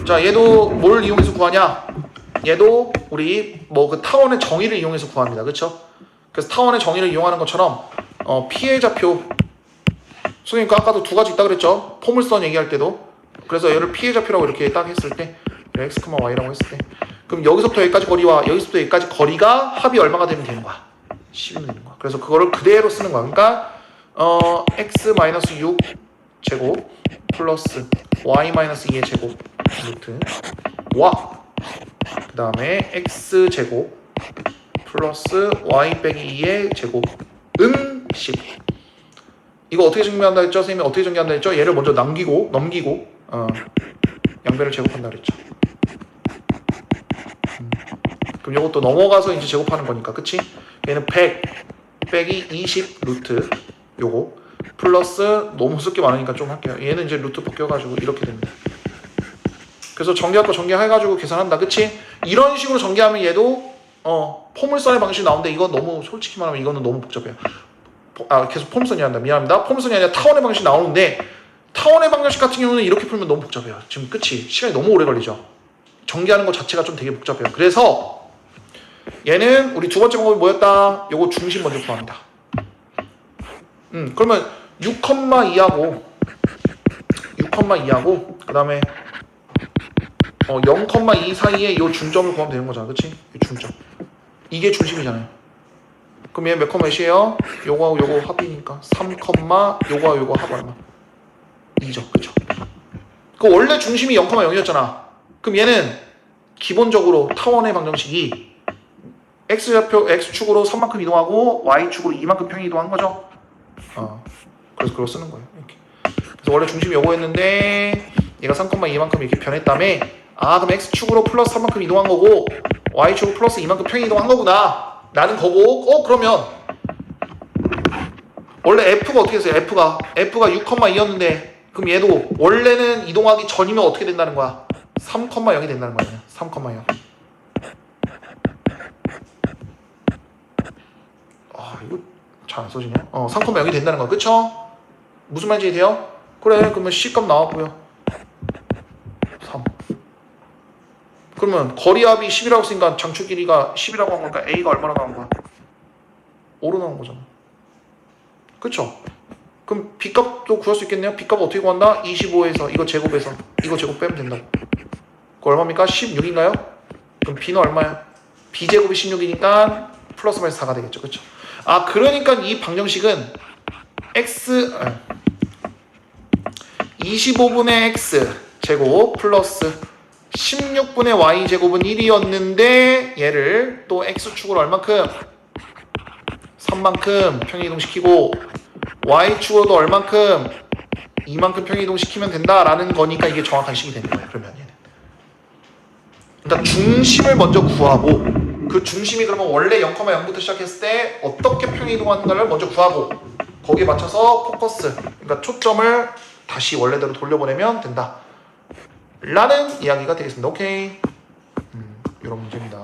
자, 얘도 뭘 이용해서 구하냐? 얘도 우리 그 타원의 정의를 이용해서 구합니다. 그렇죠? 그래서 타원의 정의를 이용하는 것처럼 피해 좌표 선생님 아까도 두 가지 있다 그랬죠? 포물선 얘기할 때도. 그래서 얘를 피해 좌표라고 이렇게 딱 했을 때 x, y라고 했을 때 그럼 여기서부터 여기까지 거리와 여기서부터 여기까지 거리가 합이 얼마가 되면 되는 거야? 10이면 되는 거야. 그래서 그거를 그대로 쓰는 거야. 그러니까 x-6 제곱 플러스 y-2의 제곱 루트 와 그 다음에 x 제곱 플러스 y 빼기 2의 제곱은 10. 이거 어떻게 정리한다 했죠? 선생님이 어떻게 정리한다 했죠? 얘를 먼저 넘기고 양변을 제곱한다 그랬죠. 그럼 이것도 넘어가서 이제 제곱하는 거니까 그치? 얘는 100 빼기 20 루트 요거 플러스 너무 쓸 게 많으니까 좀 할게요. 얘는 이제 루트 벗겨가지고 이렇게 됩니다. 그래서 전개할 거 전개해가지고 계산한다. 그치? 이런 식으로 전개하면 얘도 포물선의 방식이 나오는데 이건 너무 솔직히 말하면 이거는 너무 복잡해요. 계속 포물선이 한다. 미안합니다. 포물선이 아니라 타원의 방식이 나오는데 타원의 방식 같은 경우는 이렇게 풀면 너무 복잡해요. 지금 끝이 시간이 너무 오래 걸리죠. 전개하는 것 자체가 좀 되게 복잡해요. 그래서 얘는 우리 두 번째 방법이 뭐였다? 요거 중심 먼저 구합니다. 그러면 6,2하고 그 다음에 0,2 사이에 이 중점을 구하면 되는 거잖아. 그치? 이 중점. 이게 중심이잖아요. 그럼 얘 몇 몇이에요? 요거하고 요거 합이니까 3, 요거하고 요거 합 얼마? 2죠. 그쵸? 그 원래 중심이 0,0이었잖아. 그럼 얘는 기본적으로 타원의 방정식이 x좌표, x축으로 3만큼 이동하고 y축으로 2만큼 평이 이동한 거죠. 그래서 그걸 쓰는 거예요. 이렇게. 그래서 원래 중심이 요거였는데 얘가 3,2만큼 이렇게 변했다며 그럼 x축으로 플러스 3만큼 이동한 거고 y축으로 플러스 2만큼 평이 이동한 거구나 라는 거고 그러면 원래 f가 어떻게 했어요? f가 6,2였는데 그럼 얘도 원래는 이동하기 전이면 어떻게 된다는 거야? 3,0이 된다는 거야. 3,0. 아 이거 잘 안 써지냐? 3,0이 된다는 거야. 그쵸? 무슨 말인지 돼요? 그래 그러면 C값 나왔고요. 3. 그러면 거리합이 10이라고 했으니까 장축 길이가 10이라고 한 거니까 A가 얼마나 나온 거야? 5로 나온 거잖아. 그쵸? 그럼 B값도 구할 수 있겠네요. B값 어떻게 구한다? 25에서 이거 제곱해서 이거 제곱 빼면 된다고. 그거 얼마입니까? 16인가요? 그럼 B는 얼마야? B제곱이 16이니까 플러스 마이너스 4가 되겠죠. 그쵸? 아 그러니까 이 방정식은 X 25분의 X 제곱 플러스 16분의 Y 제곱은 1이었는데 얘를 또 X축으로 얼만큼? 3만큼 평행이동시키고 Y축으로도 얼만큼? 2만큼 평행이동시키면 된다라는 거니까 이게 정확한 식이 되는 거예요. 그러면 얘는 그러니까 중심을 먼저 구하고 그 중심이 그러면 원래 0,0부터 시작했을 때 어떻게 평행이동하는가를 먼저 구하고 거기에 맞춰서 포커스 그러니까 초점을 다시 원래대로 돌려보내면 된다 라는 이야기가 되겠습니다. 오케이. 이런 문제입니다.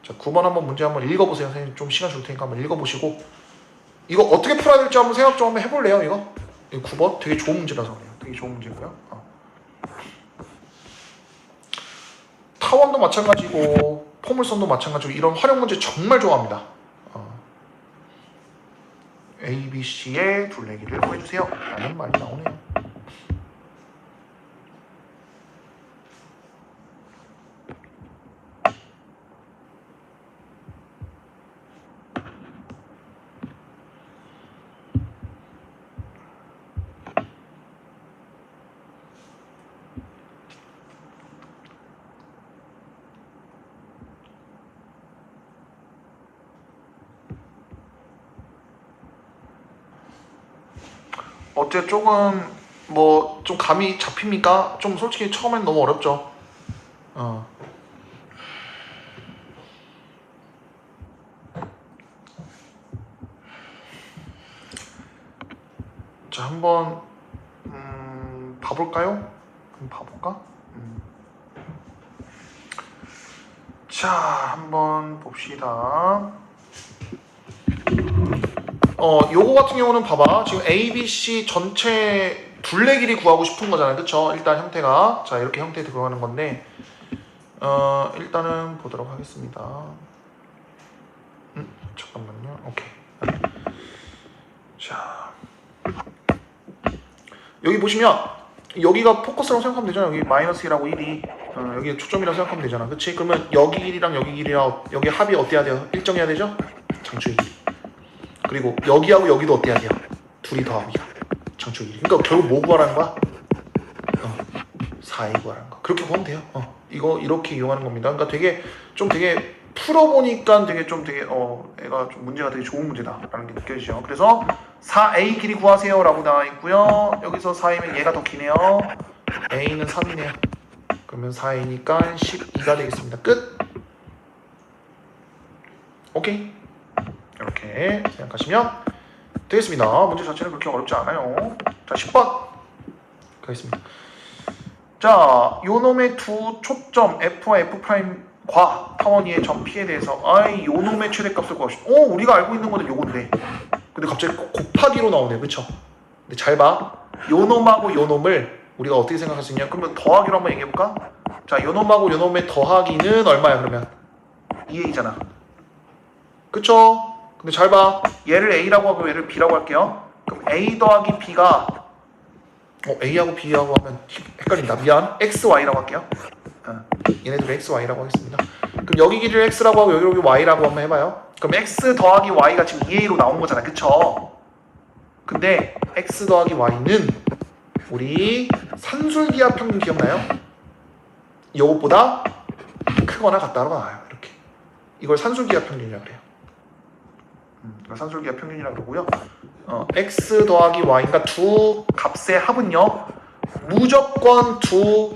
자, 9번 한번 문제 한번 읽어보세요. 선생님 좀 시간 줄 테니까 한번 읽어보시고 이거 어떻게 풀어야 될지 한번 생각 좀 한번 해볼래요. 이거 9번 되게 좋은 문제라서 그래요. 되게 좋은 문제고요. 타원도 마찬가지고 포물선도 마찬가지고 이런 활용 문제 정말 좋아합니다. A, B, C의 둘레기를 구해주세요 라는 말이 나오네요. 어째 조금 뭐 좀 감이 잡힙니까? 좀 솔직히 처음엔 너무 어렵죠. 자 한번 봐볼까요? 그럼 봐볼까? 자 한번 봅시다. 요거 같은 경우는 봐봐. 지금 A, B, C 전체 둘레 길이 구하고 싶은 거잖아요. 그쵸? 일단 형태가. 자, 이렇게 형태 들어가는 건데, 일단은 보도록 하겠습니다. 잠깐만요. 오케이. 자. 여기 보시면, 여기가 포커스라고 생각하면 되잖아. 여기 마이너스 1하고 1이. 여기 초점이라고 생각하면 되잖아. 그치? 그러면 여기 길이랑 여기 길이랑 여기 합이 어때야 돼요? 일정해야 되죠? 장축의 길이. 그리고 여기하고 여기도 어때야 돼요? 둘이 더하기 장축 1. 그러니까 결국 뭐 구하라는 거야? 4a 구하라는 거. 그렇게 보면 돼요. 이거 이렇게 이용하는 겁니다. 그러니까 되게 풀어보니까 되게 애가 좀 문제가 되게 좋은 문제다라는 게 느껴지죠. 그래서 4a 길이 구하세요라고 나와 있고요. 여기서 4이면 얘가 더 기네요. a는 3이네요. 그러면 4a니까 12가 되겠습니다. 끝. 오케이. 이렇게 생각하시면 되겠습니다. 문제 자체는 그렇게 어렵지 않아요. 자, 10번 가겠습니다. 자, 요놈의 두 초점 F와 F'과 타원 위의 점 P에 대해서 요놈의 최대값을 구하시오. 우리가 알고 있는 거는 요건데 근데 갑자기 곱하기로 나오네. 그쵸? 근데 잘 봐. 요놈하고 요놈을 우리가 어떻게 생각할 수 있냐? 그러면 더하기로 한번 얘기해볼까? 자, 요놈하고 요놈의 더하기는 얼마야 그러면? 2a잖아. 그쵸? 근데 잘 봐. 얘를 A라고 하고 얘를 B라고 할게요. 그럼 A 더하기 B가 A하고 B하고 하면 헷갈린다. 미안. XY라고 할게요. 얘네들 XY라고 하겠습니다. 그럼 여기 길이를 X라고 하고 여기 Y라고 한번 해봐요. 그럼 X 더하기 Y가 지금 2A로 나온 거잖아. 그쵸? 근데 X 더하기 Y는 우리 산술기하 평균 기억나요? 이것보다 크거나 같다로 나와요. 이렇게. 이걸 산술기하 평균이라고 그래요. 산술기하 평균이라고 그러고요. x 더하기 y가 두 값의 합은요 무조건 두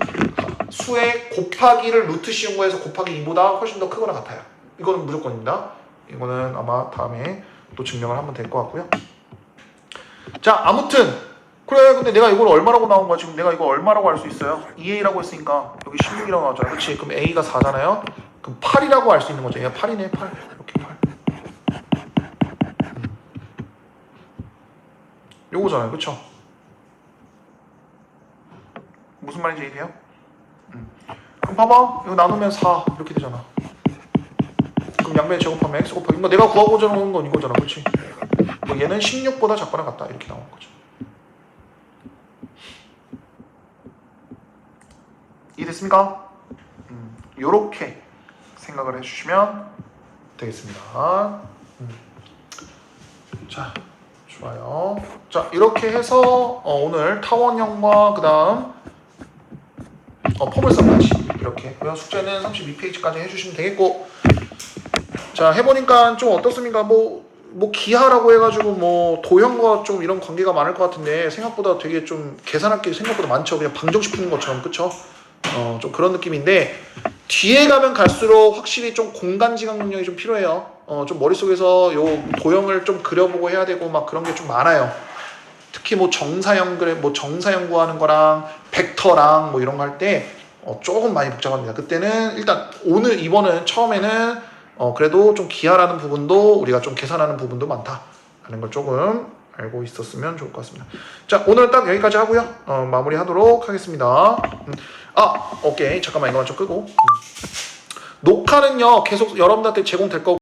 수의 곱하기를 루트 씌운 거에서 곱하기 2보다 훨씬 더 크거나 같아요. 이거는 무조건입니다. 이거는 아마 다음에 또 증명을 하면 될 것 같고요. 자, 아무튼 그래 근데 내가 이걸 얼마라고 나온 거야? 지금 내가 이거 얼마라고 할 수 있어요? 2a라고 했으니까 여기 16이라고 나왔잖아. 그치? 그럼 a가 4잖아요. 그럼 8이라고 할 수 있는 거죠. 얘가 8이네 8. 이렇게 8. 요거잖아요. 그쵸? 무슨 말인지 이해돼요? 그럼 봐봐. 이거 나누면 4 이렇게 되잖아. 그럼 양변에 제곱하면 x 곱하기 이거 내가 구하고자 하는 건 이거잖아. 그치? 뭐 얘는 16보다 작거나 같다. 이렇게 나오는 거죠. 이해됐습니까? 요렇게 생각을 해주시면 되겠습니다. 자, 좋아요. 자, 이렇게 해서 오늘 타원형과 그 다음 포물선까지 이렇게 했고요. 숙제는 32페이지까지 해주시면 되겠고, 자 해보니까 좀 어떻습니까? 뭐 기하라고 해가지고 뭐 도형과 좀 이런 관계가 많을 것 같은데 생각보다 되게 좀 계산할 게 생각보다 많죠. 그냥 방정식 푸는 것처럼. 그쵸? 좀 그런 느낌인데 뒤에 가면 갈수록 확실히 좀 공간지각 능력이 좀 필요해요. 좀 머릿속에서 요 도형을 좀 그려보고 해야 되고 막 그런 게 좀 많아요. 특히 뭐 정사형 뭐 정사형 구하는 거랑 벡터랑 뭐 이런 거 할 때 조금 많이 복잡합니다. 그때는 일단 오늘 이번은 처음에는 그래도 좀 기하라는 부분도 우리가 좀 계산하는 부분도 많다라는 걸 조금 알고 있었으면 좋을 것 같습니다. 자, 오늘 딱 여기까지 하고요. 마무리하도록 하겠습니다. 오케이. 잠깐만 이거만 좀 끄고. 녹화는요 계속 여러분들한테 제공될 거고